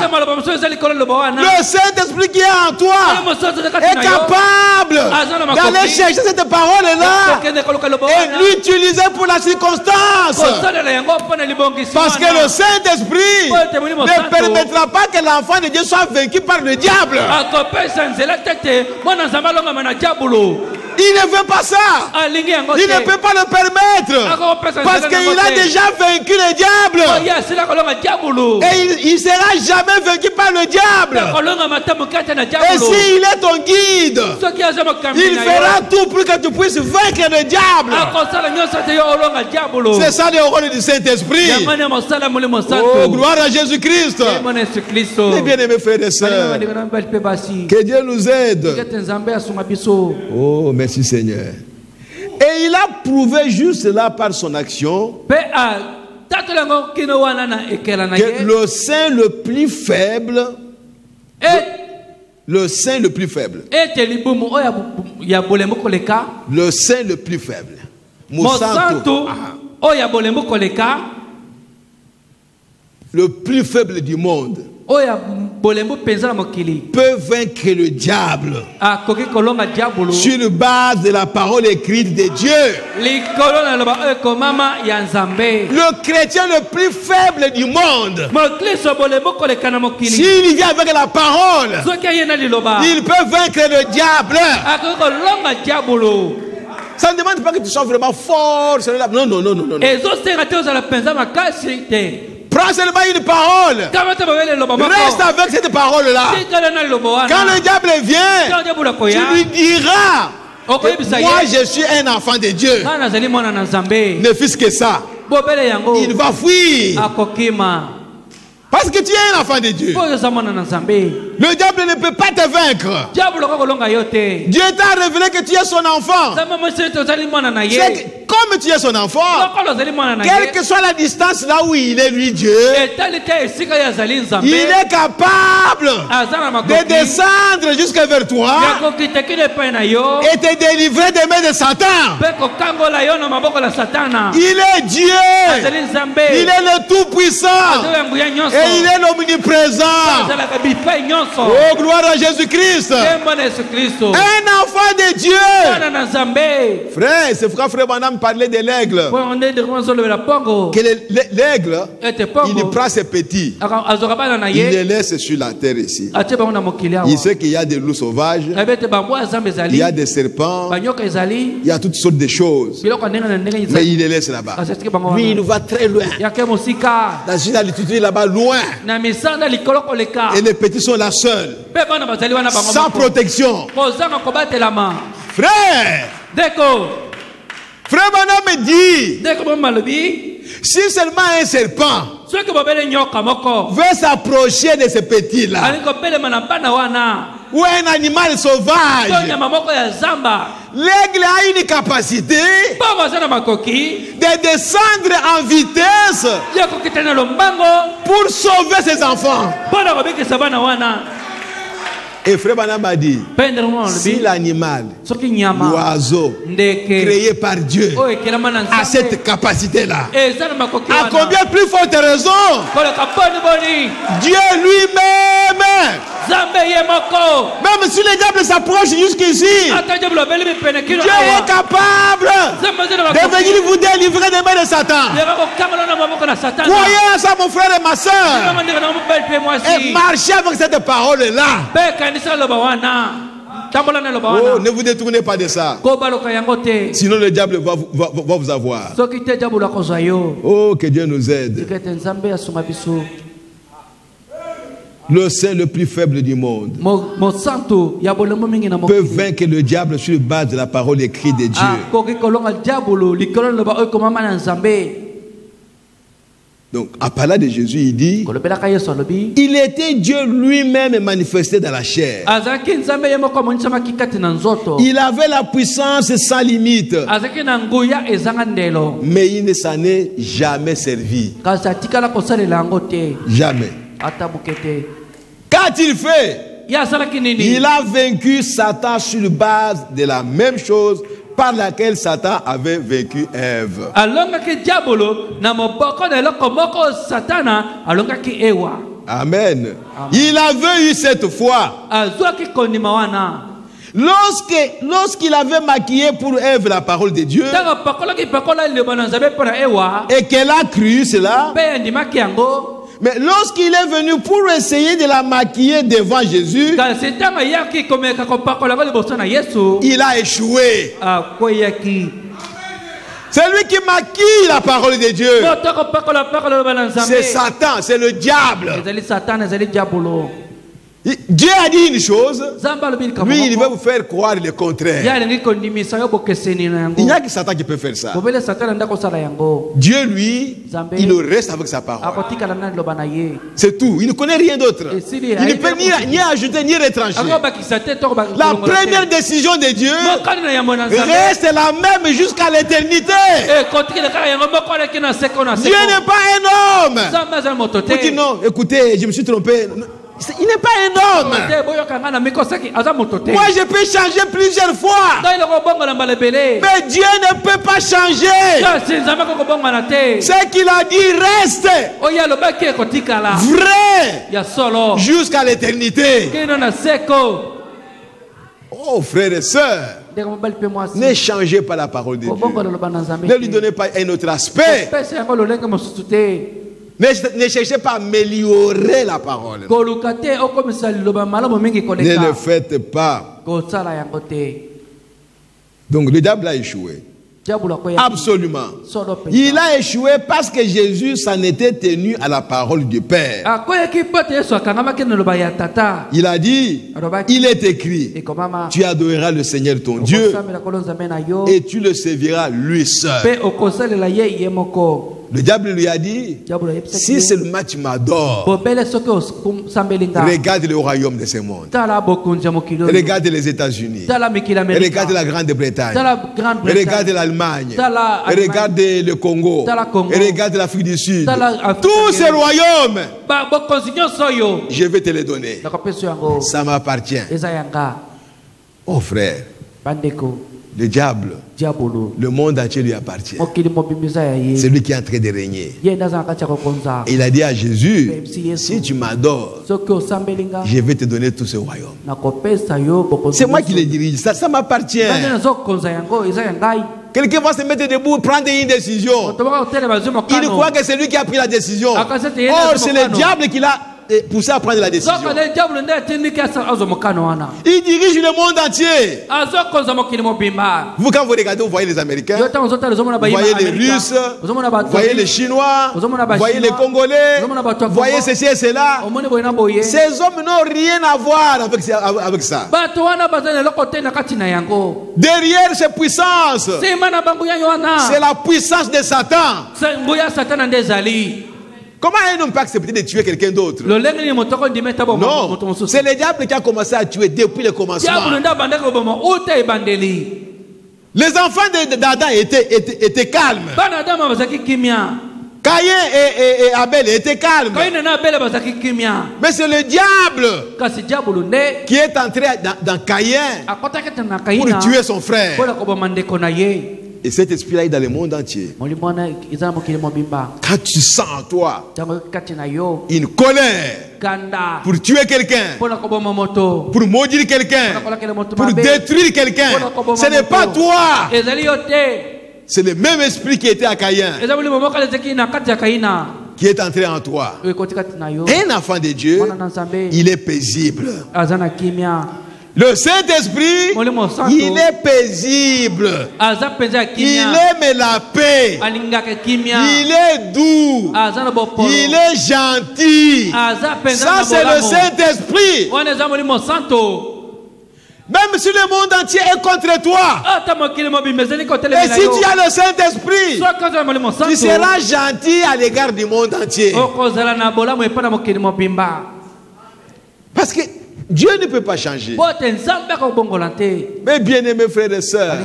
le Saint-Esprit qui est en toi est capable d'aller chercher cette parole-là et l'utiliser pour la circonstance. Parce que le Saint-Esprit ne permettra pas que l'enfant de Dieu soit vaincu par le diable. Il ne veut pas ça. Il ne peut pas le permettre. Parce qu'il a déjà vaincu le diable. Et il ne sera jamais vaincu par le diable. Et s'il est ton guide, il fera tout pour que tu puisses vaincre le diable. C'est ça le rôle du Saint-Esprit. Oh, gloire à Jésus-Christ. Mes bien-aimés frères et sœurs, que Dieu nous aide. Oh, merci Seigneur. Et il a prouvé juste là par son action que le sein le plus faible, le sein le plus faible, le sein le plus faible, le plus faible du monde, peut vaincre le diable sur base de la parole écrite de Dieu. Le chrétien le plus faible du monde, s'il vient avec la parole, il peut vaincre le diable. Ça ne demande pas que tu sois vraiment fort. Non, non, non, non, non. Prends seulement une parole. Reste avec cette parole-là. Quand le diable vient, tu lui diras que moi je suis un enfant de Dieu. Ne fût-ce que ça. Il va fuir. Parce que tu es un enfant de Dieu. Le diable ne peut pas te vaincre. Dieu t'a révélé que tu es son enfant. Comme tu es son enfant, quelle que soit la distance là où il est, lui Dieu, il est capable de descendre jusqu'à vers toi et te délivrer des mains de Satan. Il est Dieu. Il est le Tout-Puissant. Et il est l'omniprésent. Oh, gloire à Jésus-Christ. Un enfant de Dieu. Frère, c'est frère Madame parlait de l'aigle. L'aigle, il prend ses petits, il les laisse sur la terre ici. Il sait qu'il y a des loups sauvages, il y a des serpents, il y a toutes sortes de choses. Mais il les laisse là-bas. Lui, il va très loin. Dans une altitude là-bas, loin. Et les petits sont là seuls, sans protection. Frère, Frère Branham me dit, si seulement un serpent veut s'approcher de ces petits-là, ou un animal sauvage, l'aigle a une capacité de descendre en vitesse pour sauver ses enfants. Et Frère Branham a dit, si l'animal, l'oiseau, créé par Dieu, a cette capacité-là, à combien plus forte raison, Dieu lui-même, même si le diable s'approche jusqu'ici, Dieu est capable de venir vous délivrer des mains de Satan. Croyez à ça, mon frère et ma soeur, et marchez avec cette parole-là. Oh, ne vous détournez pas de ça. Sinon le diable va vous avoir. Oh, que Dieu nous aide. Le saint le plus faible du monde peut vaincre le diable sur base de la parole écrite de Dieu. Donc, à parler de Jésus, il dit, il était Dieu lui-même manifesté dans la chair. Il avait la puissance sans limite. Mais il ne s'en est jamais servi. Jamais. Qu'a-t-il fait? Il a vaincu Satan sur base de la même chose par laquelle Satan avait vaincu Ève. Amen. Il avait eu cette foi. Lorsqu'il avait maquillé pour Ève la parole de Dieu et qu'elle a cru cela, mais lorsqu'il est venu pour essayer de la maquiller devant Jésus, il a échoué. C'est lui qui maquille la parole de Dieu. C'est Satan, c'est le diable. Dieu a dit une chose, lui il veut vous faire croire le contraire. Il n'y a que Satan qui peut faire ça. Dieu lui, il reste avec sa parole. C'est tout, il ne connaît rien d'autre. Il ne peut ni ajouter ni retrancher. La première décision de Dieu reste la même jusqu'à l'éternité. Dieu n'est pas un homme. Vous dites non, écoutez, je me suis trompé. Il n'est pas un homme. Moi je peux changer plusieurs fois, mais Dieu ne peut pas changer. Ce qu'il a dit reste vrai jusqu'à l'éternité. Oh frères et sœurs, ne changez pas la parole de Dieu. Ne lui donnez pas un autre aspect. Ne cherchez pas à améliorer la parole. Ne le faites pas. Donc le diable a échoué. Absolument. Il a échoué parce que Jésus s'en était tenu à la parole du Père. Il a dit, il est écrit, tu adoreras le Seigneur ton Dieu et tu le serviras lui seul. Le diable lui a dit, si seulement tu m'adores, regarde le royaume de ce monde. Regarde les États-Unis. Regarde la Grande-Bretagne. Regarde l'Allemagne. Regarde le Congo. Regarde l'Afrique du Sud. Tous ces royaumes, je vais te les donner. Ça m'appartient. Oh frère, le diable, le monde entier lui appartient. C'est lui qui est en train de régner. Il a dit à Jésus, si tu m'adores, je vais te donner tout ce royaume. C'est moi qui les dirige, ça m'appartient. Quelqu'un va se mettre debout, prendre une décision. Il croit que c'est lui qui a pris la décision. Or, c'est le diable qui l'a poussé à prendre la décision. Il dirige le monde entier. Vous, quand vous regardez, vous voyez les Américains, vous voyez les Russes, vous voyez les Chinois, vous voyez les Congolais, vous voyez ceci et cela. Ces hommes n'ont rien à voir avec ça. Derrière ces puissances, c'est la puissance de Satan. Comment un homme peut accepter de tuer quelqu'un d'autre? Non, c'est le diable qui a commencé à tuer depuis le commencement. Les enfants d'Adam étaient calmes. Caïn et Abel étaient calmes. Mais c'est le diable qui est entré dans Caïn pour tuer son frère. Et cet esprit-là est dans le monde entier. Quand tu sens en toi une colère pour tuer quelqu'un, pour maudire quelqu'un, pour détruire quelqu'un, ce n'est pas toi. C'est le même esprit qui était à Caïn qui est entré en toi. Un enfant de Dieu, il est paisible. Le Saint-Esprit, il est paisible. Il aime la paix. Il est doux. Il est gentil. Ça, c'est le Saint-Esprit. Même si le monde entier est contre toi, et si tu as le Saint-Esprit, tu seras gentil à l'égard du monde entier. Parce que Dieu ne peut pas changer. Mais bien aimés frères et sœurs,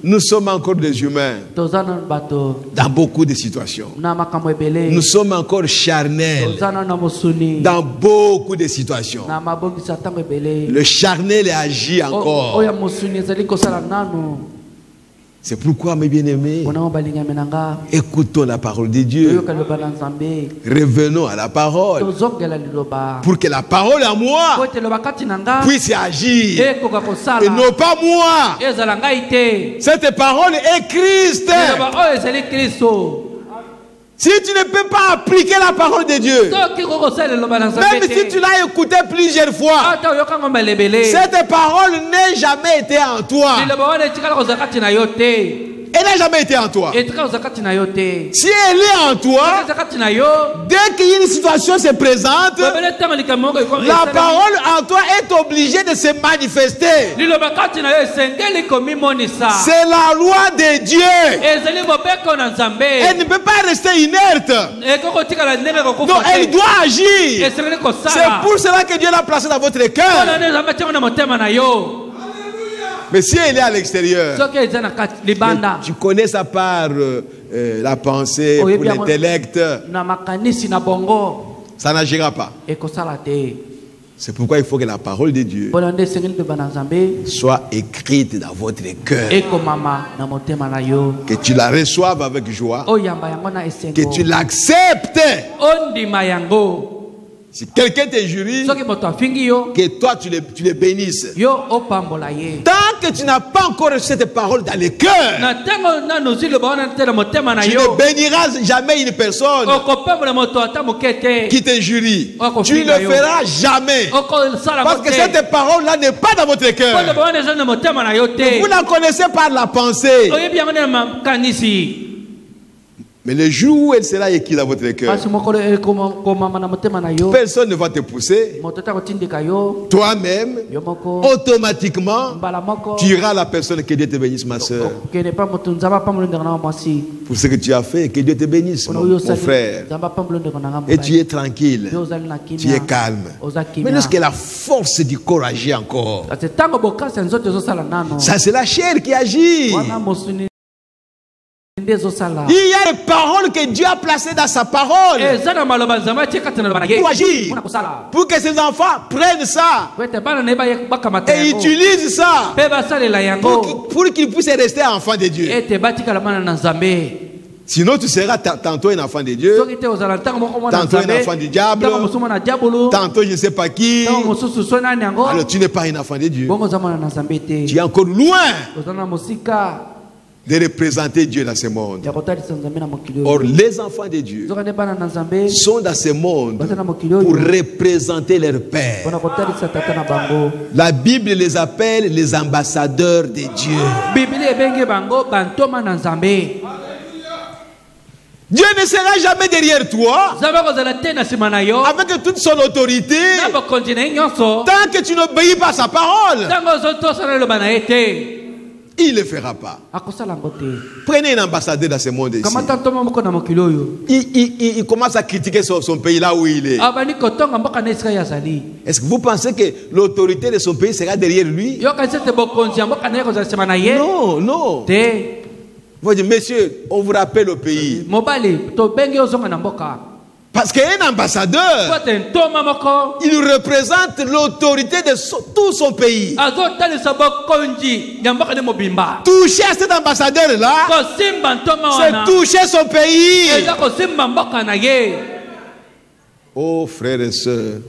nous sommes encore des humains dans beaucoup de situations. Nous sommes encore charnels dans beaucoup de situations. Le charnel agit encore. C'est pourquoi, mes bien-aimés, écoutons la parole de Dieu. Revenons à la parole. Pour que la parole à moi puisse agir. Et non pas moi. Cette parole est Christ. Si tu ne peux pas appliquer la parole de Dieu, même si tu l'as écouté plusieurs fois, cette parole n'a jamais été en toi. Elle n'a jamais été en toi. Si elle est en toi, dès qu'il y a une situation se présente, la parole en toi est obligée de se manifester. C'est la loi de Dieu. Elle ne peut pas rester inerte. Non, elle doit agir. C'est pour cela que Dieu l'a placée dans votre cœur. Mais si elle est à l'extérieur, tu connais sa part, la pensée, pour l'intellect, ça n'agira pas. C'est pourquoi il faut que la parole de Dieu soit écrite dans votre cœur. Que tu la reçoives avec joie. Que tu l'acceptes. Si quelqu'un t'injurie, que toi tu les bénisses. Tant que tu n'as pas encore reçu cette parole dans le cœur, tu ne béniras jamais une personne qui t'injurie. Tu ne le feras jamais. Parce que cette parole-là n'est pas dans votre cœur. Vous la connaissez par la pensée. Mais le jour où elle sera écrite dans votre cœur, personne ne va te pousser. Toi-même, automatiquement, tu iras à la personne. Que Dieu te bénisse, ma soeur. Pour ce que tu as fait, que Dieu te bénisse, mon frère. Et tu es tranquille, tu es calme. Mais lorsque la force du corps agit encore, ça c'est la chair qui agit. Il y a les paroles que Dieu a placées dans sa parole pour agir, pour que ses enfants prennent ça et utilisent ça pour qu'ils puissent rester enfants de Dieu. Sinon tu seras tantôt un enfant de Dieu, tantôt un enfant du diable, tantôt je ne sais pas qui. Alors tu n'es pas un enfant de Dieu. Tu es encore loin de représenter Dieu dans ce monde. Or, les enfants de Dieu sont dans ce monde pour représenter leur Père. La Bible les appelle les ambassadeurs de Dieu. Dieu ne sera jamais derrière toi avec toute son autorité tant que tu n'obéis pas à sa parole. Il ne le fera pas. Prenez un ambassadeur dans ce monde ici. Il commence à critiquer son pays là où il est. Est-ce que vous pensez que l'autorité de son pays sera derrière lui? Non, non. Vous dites, messieurs, on vous rappelle au pays. Parce qu'un ambassadeur, il représente l'autorité de tout son pays. Toucher à cet ambassadeur-là, c'est toucher son pays. Oh frères et sœurs,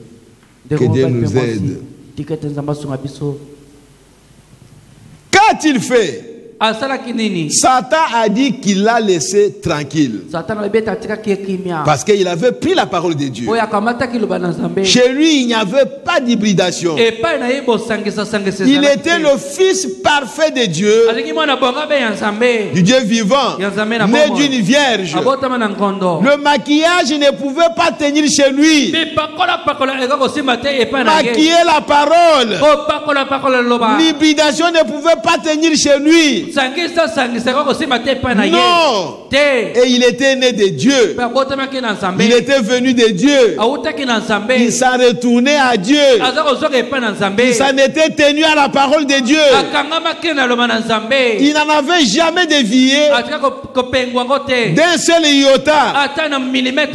que Dieu nous aide. Qu'a-t-il fait? Satan a dit qu'il l'a laissé tranquille parce qu'il avait pris la parole de Dieu. Chez lui, il n'y avait pas d'hybridation. Il était le fils parfait de Dieu, du Dieu vivant, né d'une vierge. Le maquillage ne pouvait pas tenir chez lui. Maquiller la parole, l'hybridation ne pouvait pas tenir chez lui. Non. Et il était né de Dieu. Il était venu de Dieu. Il s'en retournait à Dieu. Il s'en était tenu à la parole de Dieu. Il n'en avait jamais dévié d'un seul iota.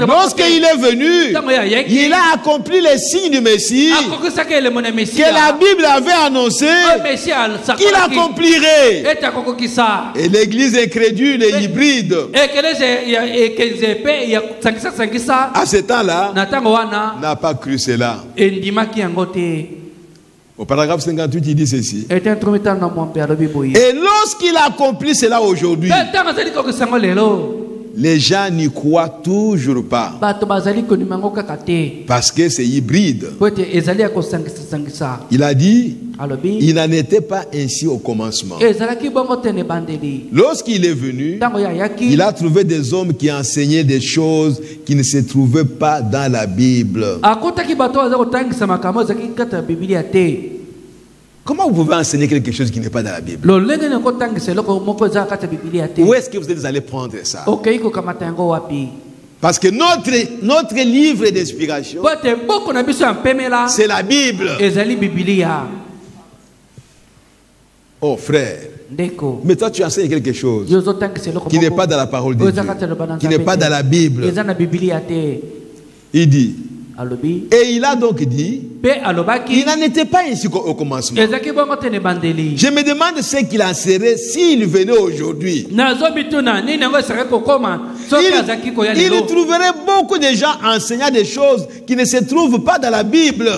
Lorsqu'il est venu, il a accompli les signes du Messie que la Bible avait annoncé qu'il accomplirait. Et l'église incrédule et hybride à ce temps-là n'a pas cru cela. Au paragraphe 58, il dit ceci. Et lorsqu'il accomplit cela aujourd'hui, les gens n'y croient toujours pas. Parce que c'est hybride. Il a dit, il n'en était pas ainsi au commencement. Lorsqu'il est venu, il a trouvé des hommes qui enseignaient des choses qui ne se trouvaient pas dans la Bible. Comment vous pouvez enseigner quelque chose qui n'est pas dans la Bible? Où est-ce que vous êtes allé prendre ça? Parce que notre livre d'inspiration, c'est la Bible. Oh frère, mais toi tu enseignes quelque chose qui n'est pas dans la parole de Dieu, qui n'est pas dans la Bible. Il dit, et il a donc dit, il n'en était pas ainsi au commencement. Je me demande ce qu'il en serait s'il venait aujourd'hui. Il trouverait beaucoup de gens enseignant des choses qui ne se trouvent pas dans la Bible.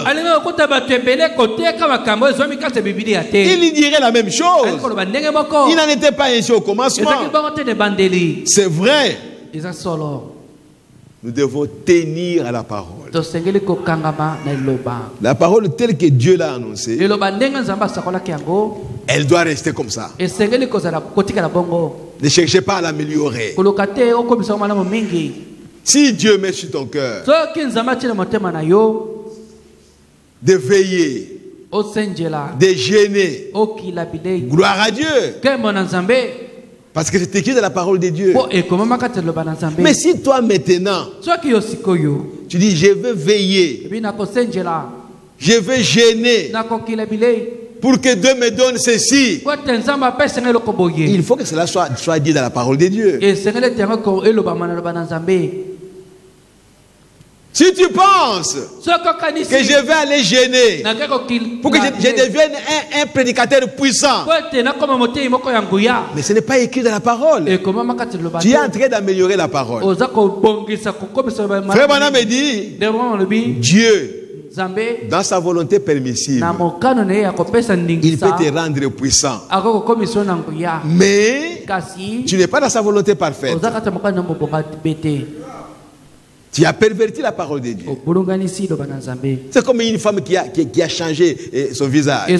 Il lui dirait la même chose. Il n'en était pas ainsi au commencement. C'est vrai. Nous devons tenir à la parole. La parole telle que Dieu l'a annoncée, elle doit rester comme ça. Ne cherchez pas à l'améliorer. Si Dieu met sur ton cœur de veiller, de gêner, gloire à Dieu. Parce que c'est écrit dans la parole de Dieu. Mais si toi maintenant, tu dis je veux veiller, je veux gêner pour que Dieu me donne ceci, il faut que cela soit dit dans la parole de Dieu. Si tu penses que je vais aller gêner pour que je devienne un prédicateur puissant, mais ce n'est pas écrit dans la parole. Tu es en train d'améliorer la parole. Frère Branham me dit, Dieu, dans sa volonté permissive, il peut te rendre puissant. Mais tu n'es pas dans sa volonté parfaite. Tu as perverti la parole de Dieu. C'est comme une femme qui a changé son visage. Mais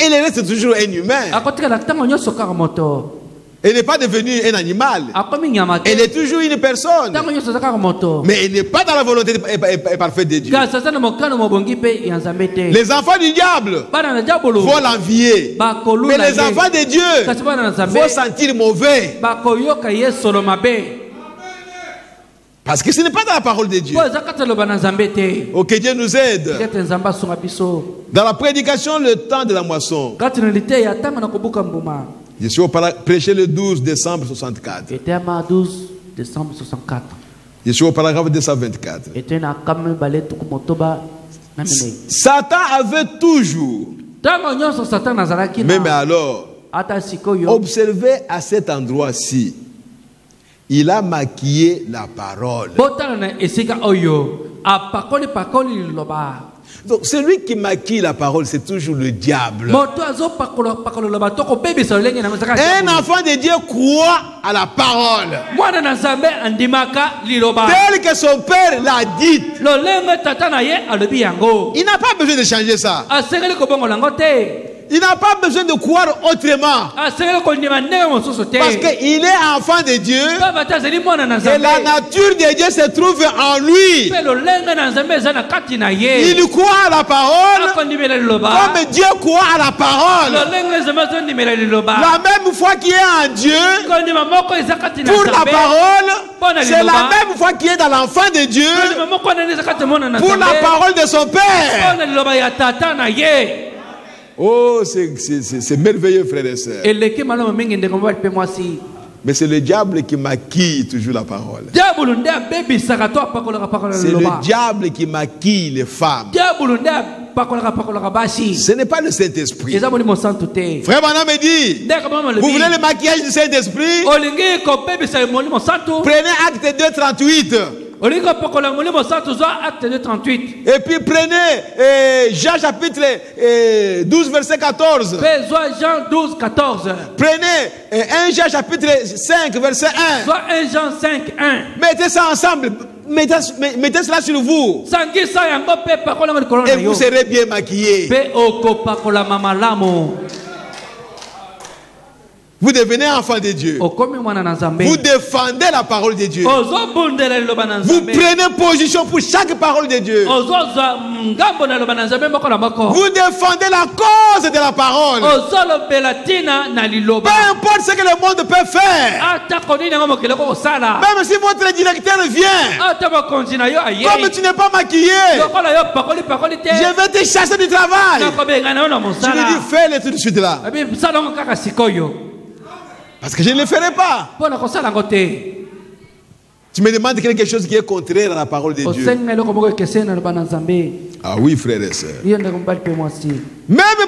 elle reste toujours un humain. Elle n'est pas devenue un animal. Elle est toujours une personne. Mais elle n'est pas dans la volonté parfaite de Dieu. Les enfants du diable vont l'envier. Mais les enfants de Dieu vont sentir mauvais. Parce que ce n'est pas dans la parole de Dieu. Oh, que Dieu nous aide. Dans la prédication, le temps de la moisson. Je suis prêché le 12 décembre 64. Je suis au paragraphe 224. Satan avait toujours, même alors, observé à cet endroit-ci, il a maquillé la parole. Donc celui qui maquille la parole, c'est toujours le diable. Un enfant de Dieu croit à la parole tel que son père l'a dit. Il n'a pas besoin de changer ça. Il n'a pas besoin de croire autrement. Parce qu'il est enfant de Dieu. Et la nature de Dieu se trouve en lui. Il croit à la parole. Comme Dieu croit à la parole. La même foi qui est en Dieu. Pour la parole. C'est la même foi qui est dans l'enfant de Dieu. Pour la parole de son Père. Oh, c'est merveilleux, frères et sœurs. Mais c'est le diable qui maquille toujours la parole. C'est le diable qui maquille les femmes. Ce n'est pas le Saint-Esprit. Frère Branham me dit, vous voulez le maquillage du Saint-Esprit? Prenez Acte 2:38. Et puis prenez Jean chapitre 12 verset 14. Jean 12, 14. Prenez 1 Jean chapitre 5 verset 1. 1 Jean 5, 1. Mettez ça ensemble. Mettez cela sur vous. Et vous serez bien maquillés. Vous devenez enfant de Dieu. Vous défendez la parole de Dieu. Vous prenez position pour chaque parole de Dieu. Vous défendez la cause de la parole. Peu importe ce que le monde peut faire. Même si votre directeur vient. Comme tu n'es pas maquillé, je vais te chasser du travail. Tu lui dis fais-le tout de suite là. Parce que je ne le ferai pas. Tu me demandes quelque chose qui est contraire à la parole de Dieu. Ah oui, frères et sœurs. Même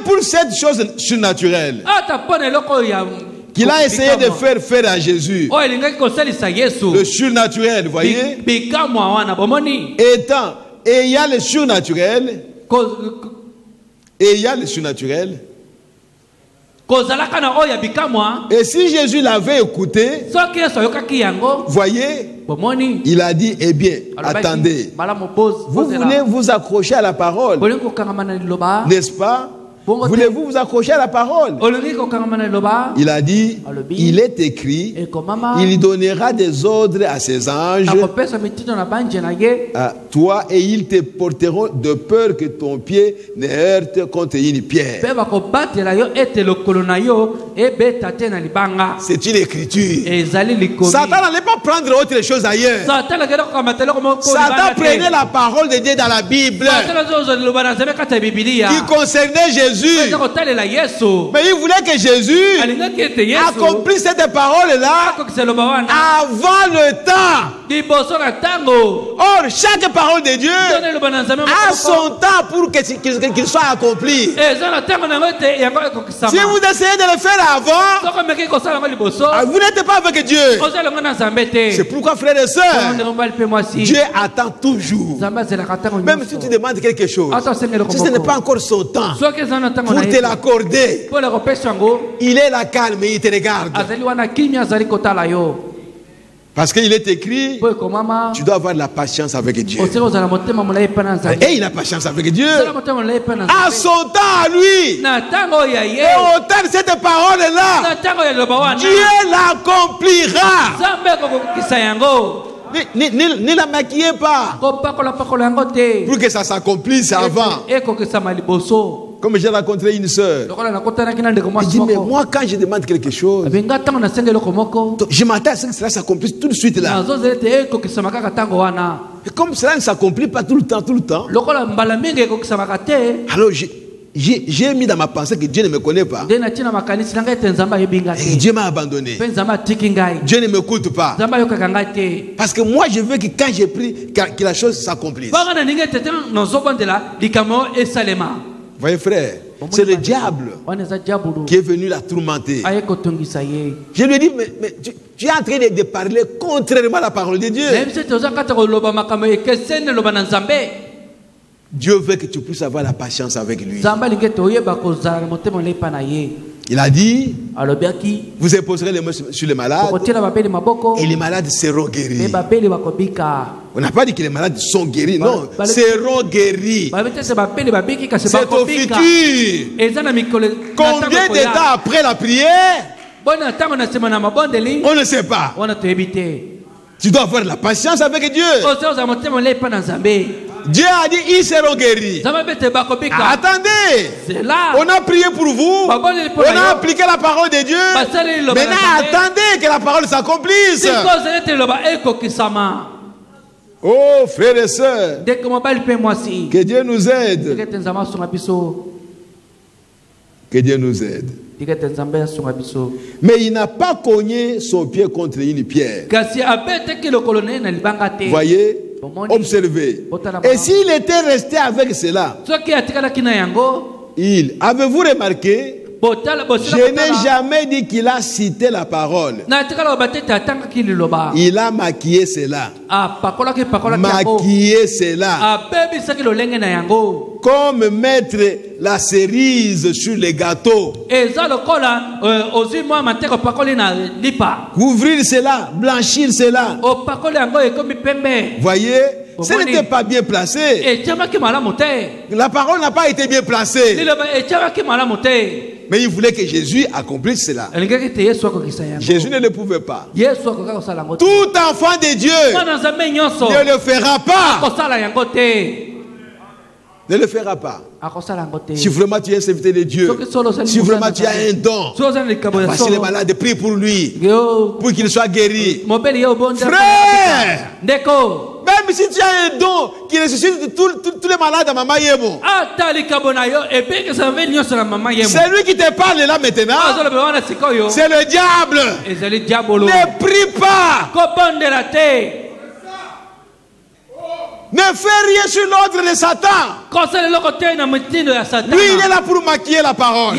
pour cette chose surnaturelle qu'il a essayé de faire à Jésus. Le surnaturel, vous voyez. Ayant le surnaturel. Et si Jésus l'avait écouté, voyez, il a dit, eh bien, attendez, vous voulez vous accrocher à la parole, n'est-ce pas? Voulez-vous vous accrocher à la parole? Il a dit, il est écrit, il donnera des ordres à ses anges, à toi, et ils te porteront de peur que ton pied ne heurte contre une pierre. C'est une écriture. Satan n'allait pas prendre autre chose ailleurs. Satan prenait la parole de Dieu dans la Bible qui concernait Jésus. Mais il voulait que Jésus accomplisse cette parole-là avant le temps. Or, chaque parole de Dieu a son temps pour qu'il soit accompli. Si vous essayez de le faire avant, vous n'êtes pas avec Dieu. C'est pourquoi, frères et sœurs, Dieu attend toujours. Même si tu demandes quelque chose, si ce n'est pas encore son temps pour te l'accorder, il est là calme et il te regarde. Parce qu'il est écrit, tu dois avoir la patience avec Dieu. Et il a patience avec Dieu. À son temps à lui. Et au temps de cette parole-là, Dieu l'accomplira. Ne la maquillez pas pour que ça s'accomplisse avant. Comme j'ai rencontré une sœur, elle dit, mais moi quand je demande quelque chose, je m'attends à ce que cela s'accomplisse tout de suite là. Et comme cela ne s'accomplit pas tout le temps, alors j'ai mis dans ma pensée que Dieu ne me connaît pas. Et Dieu m'a abandonné. Dieu ne m'écoute pas. Parce que moi je veux que quand j'ai pris, que la chose s'accomplisse. Voyez frère, c'est le diable qui est venu la tourmenter. Je lui ai dit, mais tu es en train de parler contrairement à la parole de Dieu. Dieu veut que tu puisses avoir la patience avec lui. Il a dit, vous imposerez les mains sur les malades et les malades seront guéris. On n'a pas dit que les malades sont guéris, non, seront guéris. C'est au futur. Combien de temps après la prière? On ne sait pas. Tu dois avoir de la patience avec Dieu. Dieu a dit ils seront guéris. Attendez, on a prié pour vous, on a appliqué la parole de Dieu. Maintenant attendez que la parole s'accomplisse. Oh frères et sœurs, que Dieu nous aide. Que Dieu nous aide. Mais il n'a pas cogné son pied contre une pierre. Voyez, observez. Et s'il était resté avec cela, avez-vous remarqué? Je n'ai jamais dit qu'il a cité la parole. Il a maquillé cela. Maquillé cela. Comme mettre la cerise sur les gâteaux. Couvrir cela, blanchir cela. Voyez? Ce n'était pas bien placé. La parole n'a pas été bien placée. Mais il voulait que Jésus accomplisse cela. Jésus ne le pouvait pas. Tout enfant de Dieu ne le fera pas. Ne le fera pas. Si vraiment tu es un serviteur de Dieu, si vraiment tu as un don, voici les malades, prie pour lui, pour qu'il soit guéri. Frère, même si tu as un don qui ressuscite tous les malades à Mama Yemo, c'est lui qui te parle là maintenant. C'est le diable. Ne prie pas. Ne fais rien sur l'ordre de Satan. Lui, il est là pour maquiller la parole.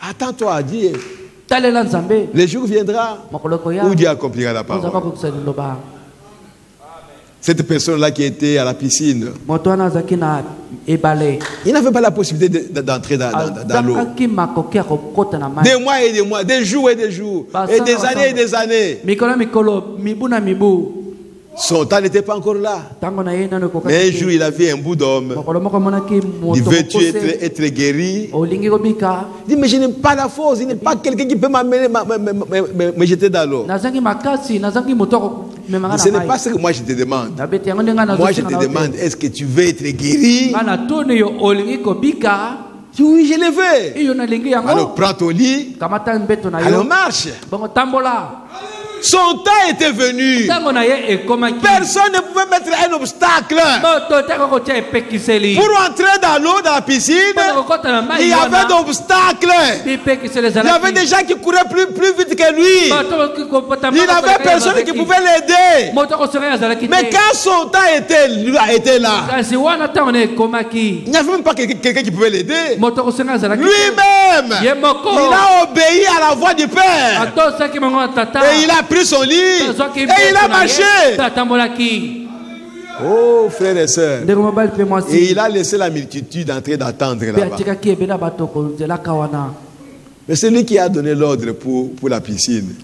Attends-toi à dire. Le jour viendra où Dieu accomplira la parole. Cette personne-là qui était à la piscine, il n'avait pas la possibilité d'entrer dans l'eau. Des mois et des mois, des jours et des jours, et des années et des années. Son temps n'était pas encore là. Mais un jour, il a vu un bout d'homme. Il veut être guéri. Il dit, mais je n'ai pas la force. Il n'est pas quelqu'un qui peut m'amener, me jeter dans l'eau. Ce n'est pas ce que moi je te demande. Moi je te demande, est-ce que tu veux être guéri? Oui, je le veux. Alors prends ton lit. Alors marche. Son temps était venu. Personne ne pouvait mettre un obstacle. Pour entrer dans l'eau, dans la piscine, il y avait d'obstacles. Il y avait des gens qui couraient plus vite que lui. Il n'avait personne qui pouvait l'aider. Mais quand son temps était là, il n'y avait même pas quelqu'un qui pouvait l'aider. Lui-même, il a obéi à la voix du Père. Et il a pris son lit et il a marché. Oh frères et sœurs, et il a laissé la multitude entrer d'attendre là-bas. Mais c'est lui qui a donné l'ordre pour la piscine.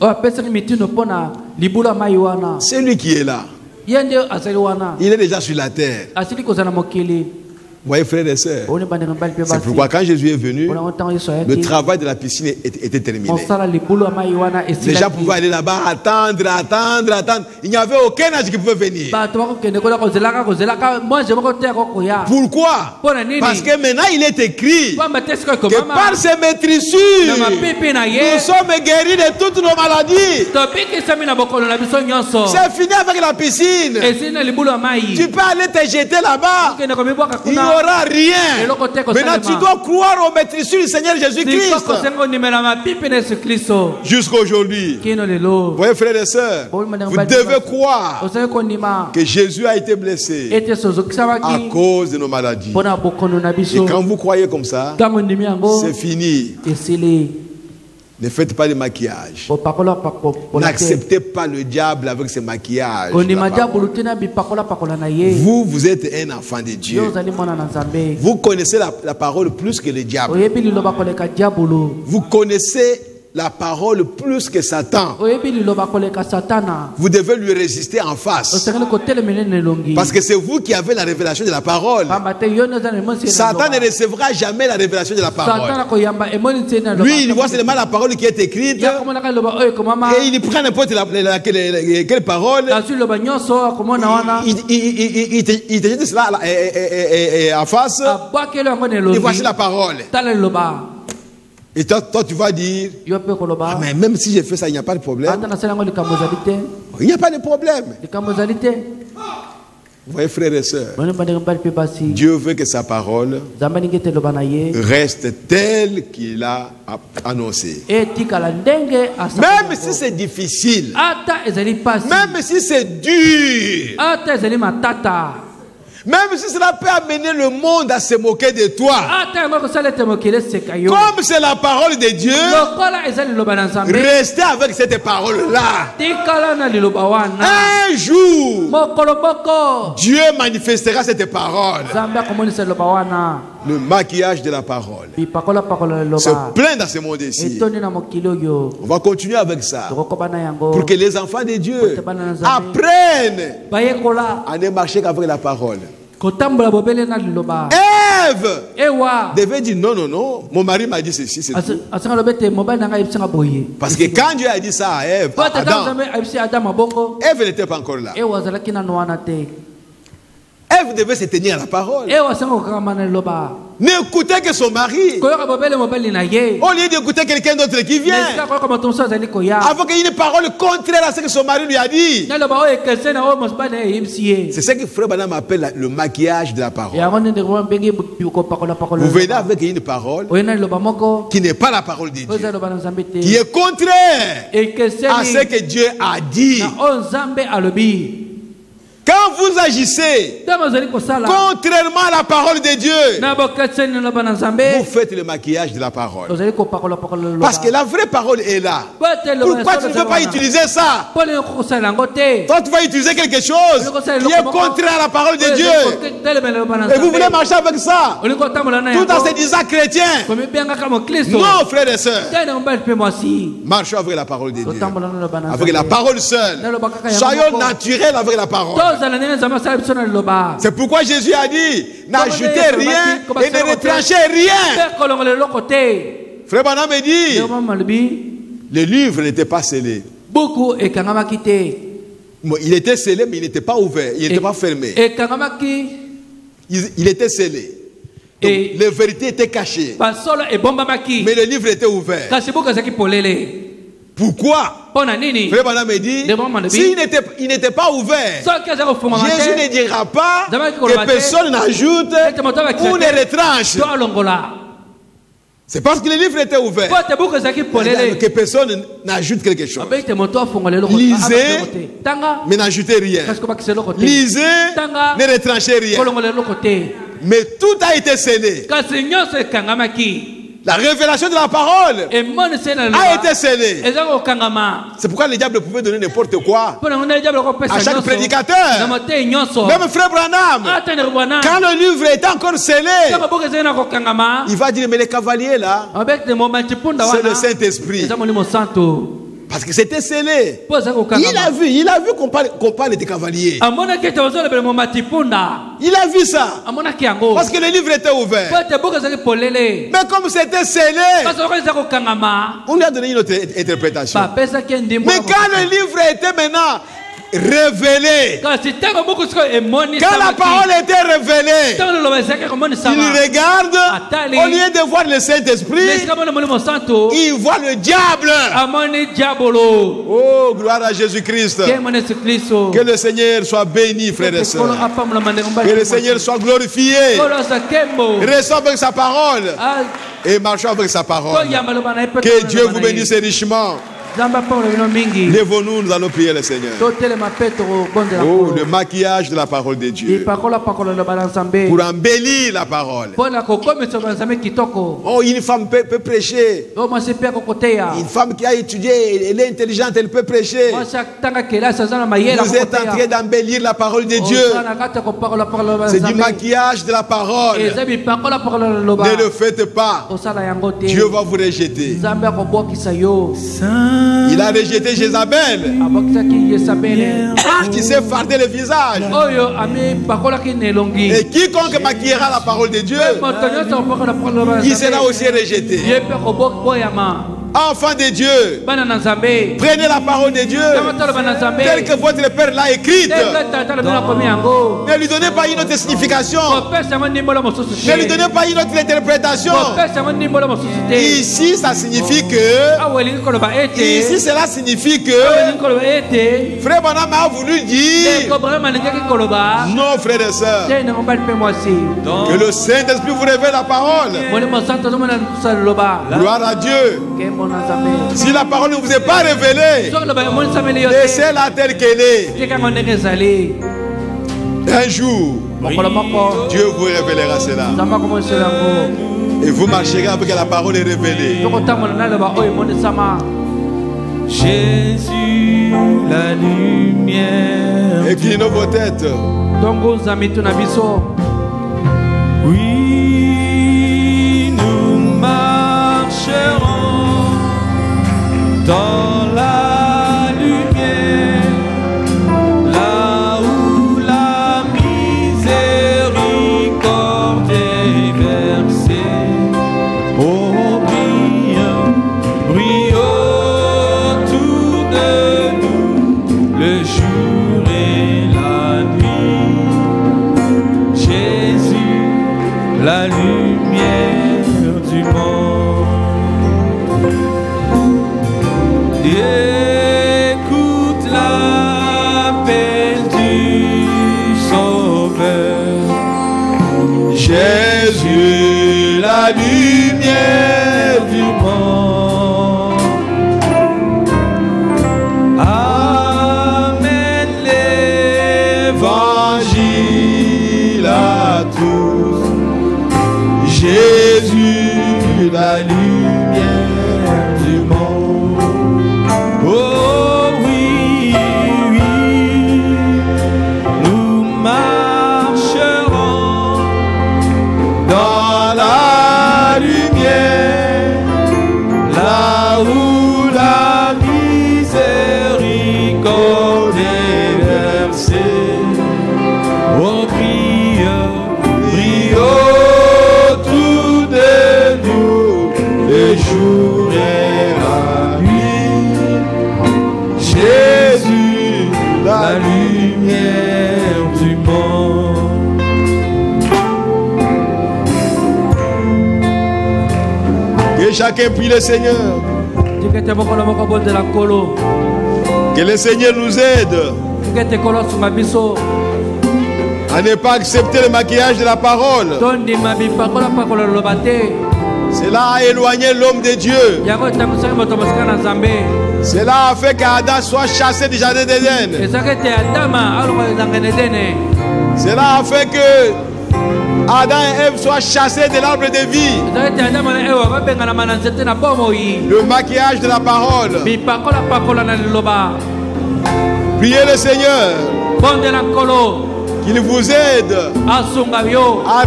C'est lui qui est là. Il est déjà sur la terre. Vous voyez, frères et sœurs, c'est pourquoi quand Jésus est venu, le travail de la piscine était terminé. Les gens pouvaient aller là-bas, attendre. Il n'y avait aucun âge qui pouvait venir. Pourquoi? Parce que maintenant il est écrit que par ses maîtrissures, nous sommes guéris de toutes nos maladies. C'est fini avec la piscine. Tu peux aller te jeter là-bas. Il n'y aura rien. Maintenant tu dois croire aux maîtrissures du Seigneur Jésus-Christ. Jusqu'à aujourd'hui. Vous voyez, frères et sœurs, vous devez croire que Jésus a été blessé à cause de nos maladies. Et quand vous croyez comme ça, c'est fini. Ne faites pas de maquillage. N'acceptez pas le diable avec ses maquillages. Vous êtes un enfant de Dieu. Vous connaissez la parole plus que le diable. Vous connaissez la parole plus que Satan. Vous devez lui résister en face. Parce que c'est vous qui avez la révélation de la parole. Satan ne recevra jamais la révélation de la parole. Lui, il voit seulement la parole qui est écrite. Et il prend n'importe quelle parole. Il te jette cela en face. Et voici la parole. Et toi, tu vas dire, ah, mais même si j'ai fait ça, il n'y a pas de problème. Il n'y a pas de problème. Vous voyez, frères et sœurs, Dieu veut que sa parole reste telle qu'il a annoncé. Même si c'est difficile, même si c'est dur, même si cela peut amener le monde à se moquer de toi, comme c'est la parole de Dieu, restez avec cette parole-là. Un jour, Dieu manifestera cette parole. Le maquillage de la parole. C'est plein dans ce monde-ci. On va continuer avec ça pour que les enfants de Dieu apprennent à ne marcher qu'avec la parole. Ève devait dire non, non, non, mon mari m'a dit ceci, c'est tout. Parce que quand Dieu a dit ça à Ève, Ève n'était pas encore là. Ève devait se tenir à la parole. N'écouter que son mari. Au lieu d'écouter quelqu'un d'autre qui vient. Avant qu'il y ait une parole contraire à ce que son mari lui a dit. C'est ce que Frère Branham appelle le maquillage de la parole. Vous venez avec une parole qui n'est pas la parole de Dieu, qui est contraire à ce que Dieu a dit. Quand vous agissez contrairement à la parole de Dieu, vous faites le maquillage de la parole. Parce que la vraie parole est là. Pourquoi tu ne veux pas utiliser ça? Toi, tu vas utiliser quelque chose qui est contraire à la parole de Dieu. Et vous voulez marcher avec ça, tout en se disant chrétien. Non, frères et sœurs. Marchons avec la parole de Dieu, avec la parole seule. Soyons naturels avec la parole. C'est pourquoi Jésus a dit, n'ajoutez rien et ne retranchez rien. Frère Branham me dit, le livre n'était pas scellé. Il était scellé, mais il n'était pas ouvert, il n'était pas fermé. Il était scellé. Donc, les vérités étaient cachées. Mais le livre était ouvert. Pourquoi? Frère Branham me dit, s'il n'était pas ouvert, Jésus ne dira pas que personne n'ajoute ou ne retranche. C'est parce que le livre était ouvert que personne n'ajoute quelque chose. Lisez, mais n'ajoutez rien. Lisez, ne retranchez rien. Mais tout a été scellé. La révélation de la parole a été scellée. C'est pourquoi le diable pouvait donner n'importe quoi à chaque prédicateur. Même Frère Branham, quand le livre est encore scellé, il va dire, mais les cavaliers là, c'est le Saint-Esprit. Parce que c'était scellé. Il a vu qu'on parle des cavaliers. Il a vu ça. Parce que le livre était ouvert. Mais comme c'était scellé, on lui a donné une autre interprétation. Mais quand le livre était maintenant révélé, quand la parole était révélée, il regarde, au lieu de voir le Saint-Esprit, il voit le diable. Oh, gloire à Jésus-Christ. Que le Seigneur soit béni, frères et sœurs. Que le Seigneur soit glorifié. Restons avec sa parole et marchons avec sa parole. Que Dieu vous bénisse richement. Lèvons-nous, nous allons prier le Seigneur. Oh, le maquillage de la parole de Dieu. Pour embellir la parole. Oh, une femme peut prêcher. Une femme qui a étudié, elle est intelligente, elle peut prêcher. Vous êtes en train d'embellir la parole de Dieu. C'est du maquillage de la parole. Ne le faites pas. Dieu va vous rejeter. Il a rejeté Jézabel qui s'est fardé le visage. Et quiconque maquillera la parole de Dieu, il sera aussi rejeté. Enfants de Dieu, prenez la parole de Dieu telle que votre Père l'a écrite. Ne lui donnez pas une autre signification. Ne lui donnez pas une autre interprétation. Ici, ça signifie que. Ici, cela signifie que. Frère Branham a voulu dire. Non, frères et sœurs. Que le Saint-Esprit vous révèle la parole. Gloire à Dieu. Si la parole ne vous est pas révélée, laissez-la telle qu'elle est. Un jour, Dieu vous révélera cela. Et vous marcherez avec la parole révélée. Jésus, la lumière. Inclinez vos têtes. Oui, nous marcherons dans la lumière, là où la miséricorde est versée. Oh, brille autour de nous le jour et la nuit. Jésus, la lumière du monde. Écoute l'appel du Sauveur. Jésus, la lumière du monde. Amène l'évangile à tous. Jésus, la lumière du monde. Oh oui, oui, nous marcherons dans la lumière, là où la miséricorde est versée. Oh, brille autour de nous le jour et la nuit. Jésus, la lumière du monde. Que chacun prie le Seigneur. Que le Seigneur nous aide à ne pas accepter le maquillage de la parole. Cela a éloigné l'homme de Dieu. Cela a fait qu'Adam soit chassé du jardin d'Éden. Cela a fait que Adam et Ève soient chassés de l'arbre de vie. Le maquillage de la parole. Priez le Seigneur qu'il vous aide à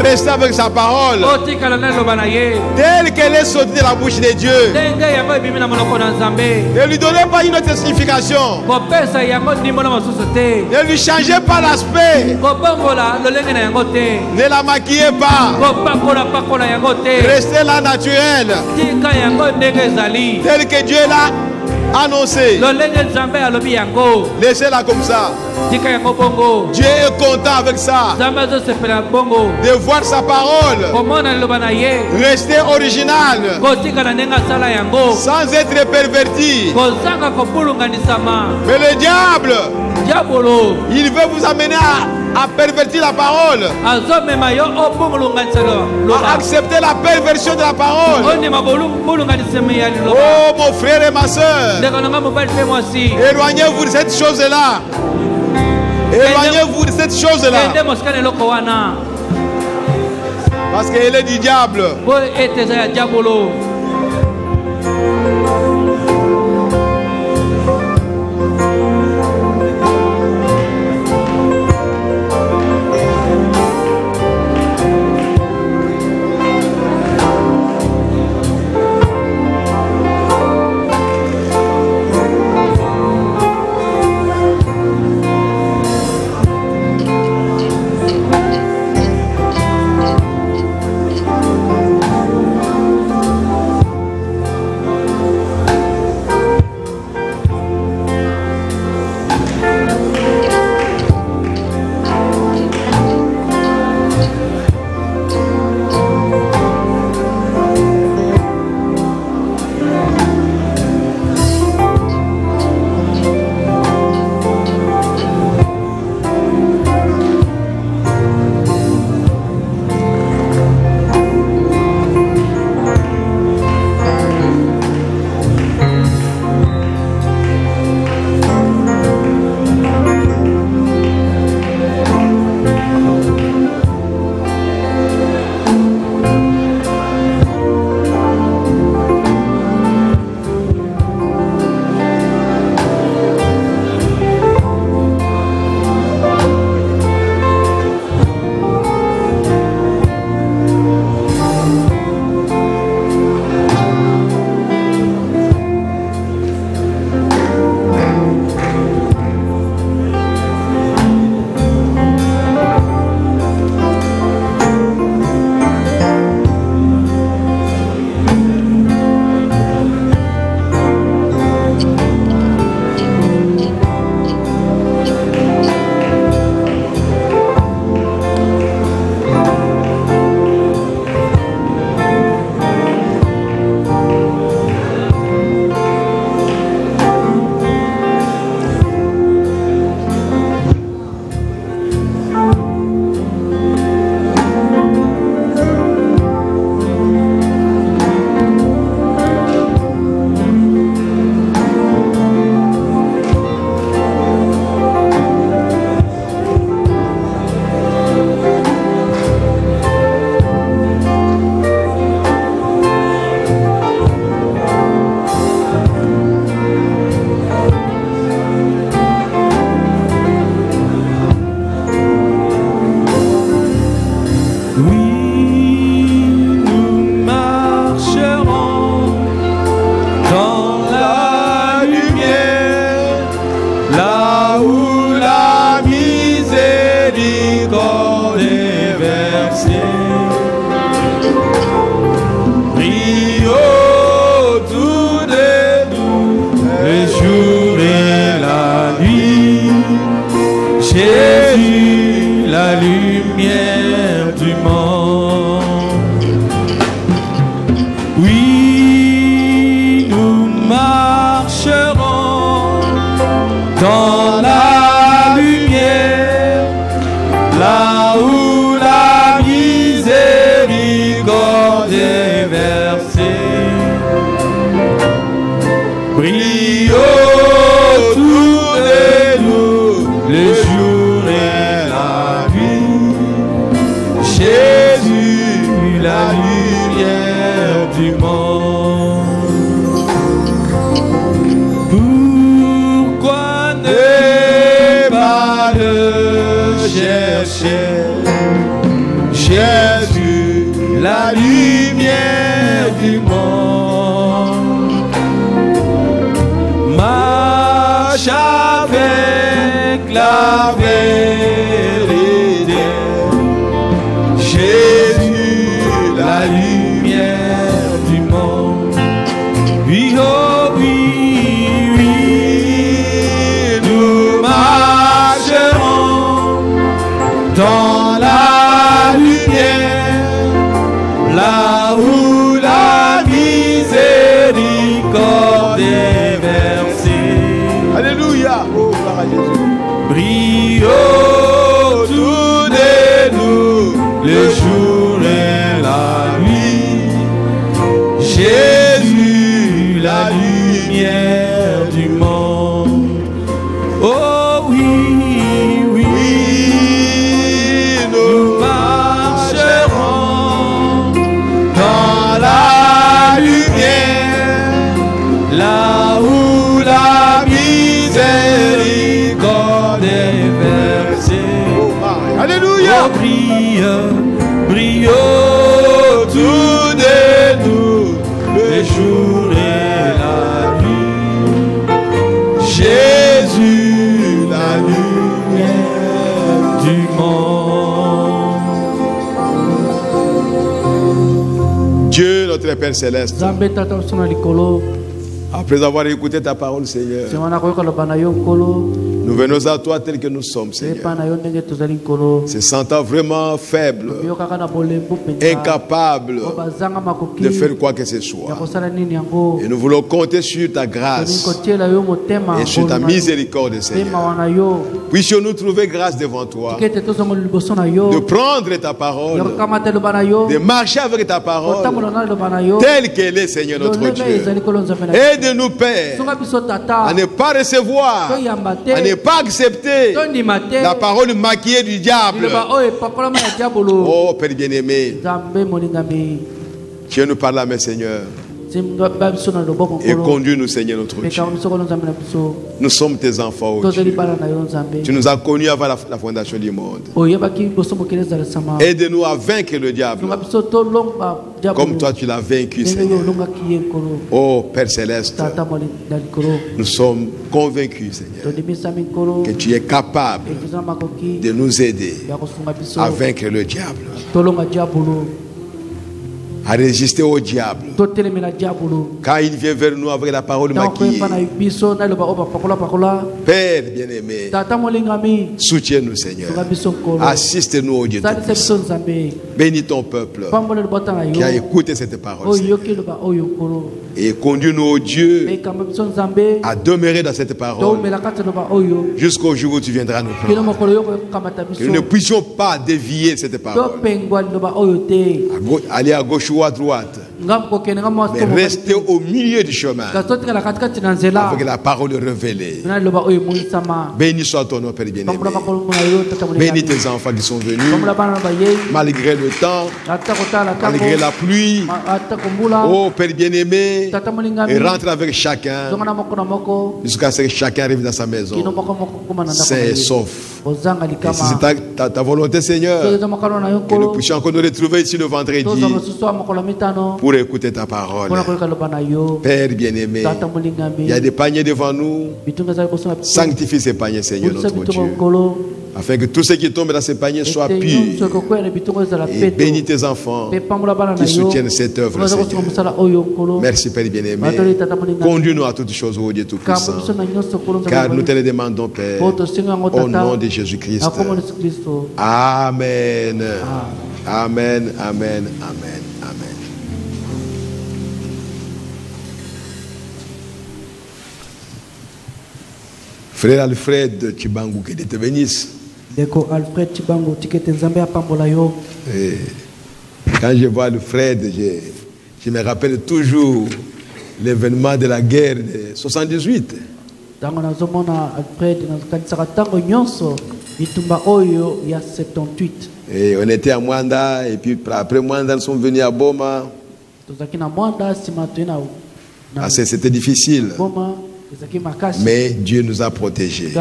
rester avec sa parole telle qu'elle est sortie de la bouche de Dieu. Ne lui donnez pas une autre signification. Ne lui changez pas l'aspect. Ne la maquillez pas. Restez là naturelle telle que Dieu l'a annoncé. Laissez-la comme ça. Dieu est content avec ça. De voir sa parole rester originale sans être pervertie. Mais le diable Il veut vous amener à pervertir la parole, à accepter la perversion de la parole. Oh mon frère et ma soeur, éloignez-vous de cette chose-là. Éloignez-vous de cette chose-là. Parce qu'elle est du diable. Jésus, la lumière du monde. Oh oui, oui, nous marcherons dans la lumière, là où la miséricorde est versée. Alléluia. Oh, brille, brille autour de nous, le jour et la nuit. Jésus, la lumière du monde. Dieu, notre Père Céleste, après avoir écouté ta parole, Seigneur, nous venons à toi tel que nous sommes, Seigneur. Se sentant vraiment faible, incapable de faire quoi que ce soit. Et nous voulons compter sur ta grâce et sur ta miséricorde, Seigneur. Puissions-nous trouver grâce devant toi, de prendre ta parole, de marcher avec ta parole, telle qu'elle est, Seigneur notre Dieu. Aide-nous, Père, à ne pas recevoir, à ne pas accepter la parole maquillée du diable. Oh, Père bien-aimé, Dieu nous parle à mes Seigneur. Et conduis-nous, Seigneur notre Dieu. Nous sommes tes enfants, oh Dieu. Tu nous as connus avant la fondation du monde. Aide-nous à vaincre le diable, comme toi tu l'as vaincu, Seigneur. Oh Père Céleste, nous sommes convaincus, Seigneur, que tu es capable de nous aider à vaincre le diable, à résister au diable. Quand il vient vers nous avec la parole maquillée, Père bien-aimé, soutiens-nous, Seigneur. Assiste-nous, au Dieu Tout-Puissant. Bénis ton peuple qui a écouté cette parole, Seigneur. Et conduis-nous, au Dieu, à demeurer dans cette parole jusqu'au jour où tu viendras nous prendre. Que nous ne puissions pas dévier cette parole, aller à gauche ou à droite, mais rester au milieu du chemin avec la parole révélée. Béni soit ton nom, Père bien-aimé. Bénis tes enfants qui sont venus malgré le temps, malgré la pluie. Oh Père bien-aimé, et rentre avec chacun jusqu'à ce que chacun arrive dans sa maison sain et sauf. Et si c'est ta volonté, Seigneur, que nous puissions encore nous retrouver ici le vendredi pour écouter ta parole. Père bien-aimé, il y a des paniers devant nous. Sanctifie ces paniers, Seigneur notre Dieu, afin que tous ceux qui tombent dans ces paniers soient purs. Et bénis tes enfants qui soutiennent cette œuvre, Seigneur. Merci Père bien-aimé. Conduis-nous à toutes choses, ô Dieu Tout-Puissant, car nous te le demandons, Père, au nom de Jésus-Christ. Amen. Amen, amen, amen, amen. Frère Alfred Chibangu, que Dieu te bénisse. Quand je vois Alfred, je me rappelle toujours l'événement de la guerre de 78. Et on était à Mwanda, et puis après Mwanda, nous sommes venus à Boma. Ah, c'était difficile. Mais Dieu nous a protégés.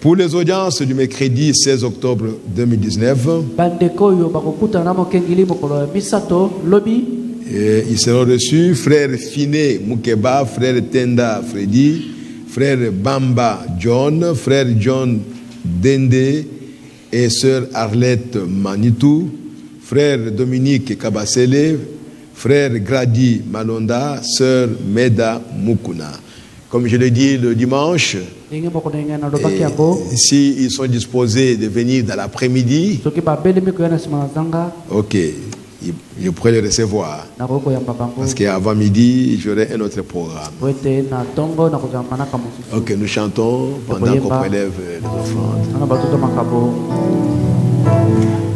Pour les audiences du mercredi 16 octobre 2019, ils seront reçus frère Finé Moukeba, frère Tenda Freddy, frère Bamba John, frère John Dende et sœur Arlette Manitou, frère Dominique Kabasele, frère Grady Malonda, sœur Meda Mukuna. Comme je l'ai dit le dimanche, si ils sont disposés de venir dans l'après-midi, ok, je pourrais les recevoir. Parce qu'avant midi, j'aurai un autre programme. Ok, nous chantons pendant qu'on prélève les offrandes.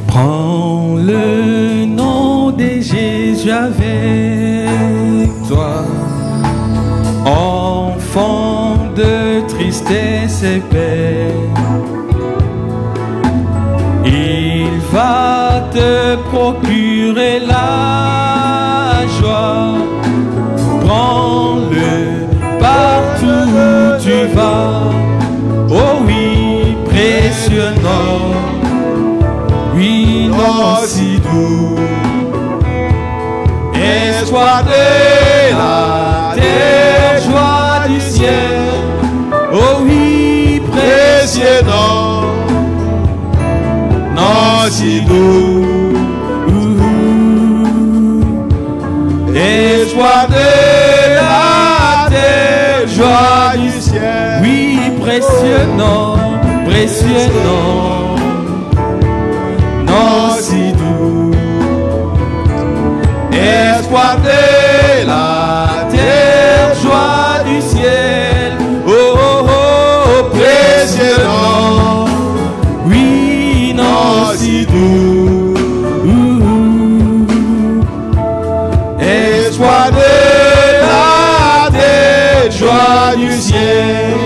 Prends le nom des Jésus avec toi, enfant de tristesse et peine. Il va te procurer la joie. Prends-le partout où tu vas. Oh oui, précieux nom. Oui, nom si doux. Espoir de la terre, joie du ciel. Oh oui, précieux nom. Nom si doux. Espoir de la terre, joie du ciel. Oui, précieux nom, précieux nom. Nom si doux. Espoir de la terre, joie du ciel. Oh, oh, oh, précieux nom. Oui, nom si doux. Espoir de la terre, joie du ciel.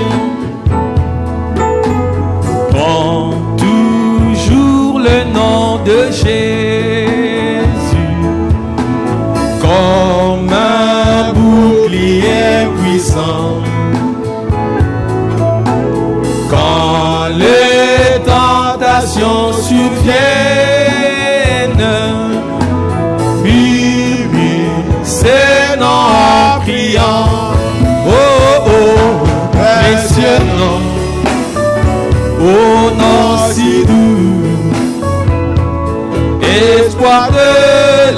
Prends toujours le nom de Jésus comme un bouclier puissant. Quand les tentations surviennent, c'est non en priant. Oh, oh, précieux nom. Oh, nom si doux. Espoir de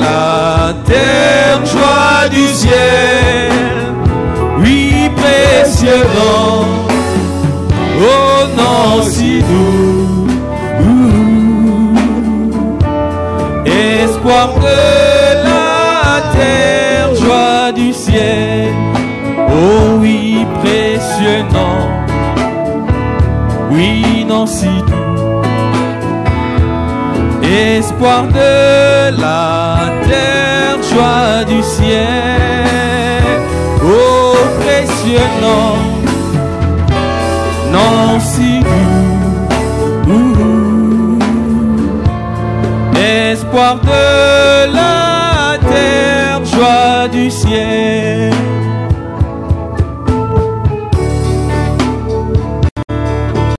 la terre, joie du ciel. Oui, précieux nom. Oh, nom si doux. Espoir de la terre, joie du ciel. Oh oui, précieux nom. Oui, nom si doux. Espoir de la terre, joie du ciel. Oh, précieux nom. Nom si doux. Espoir de la terre, joie du ciel.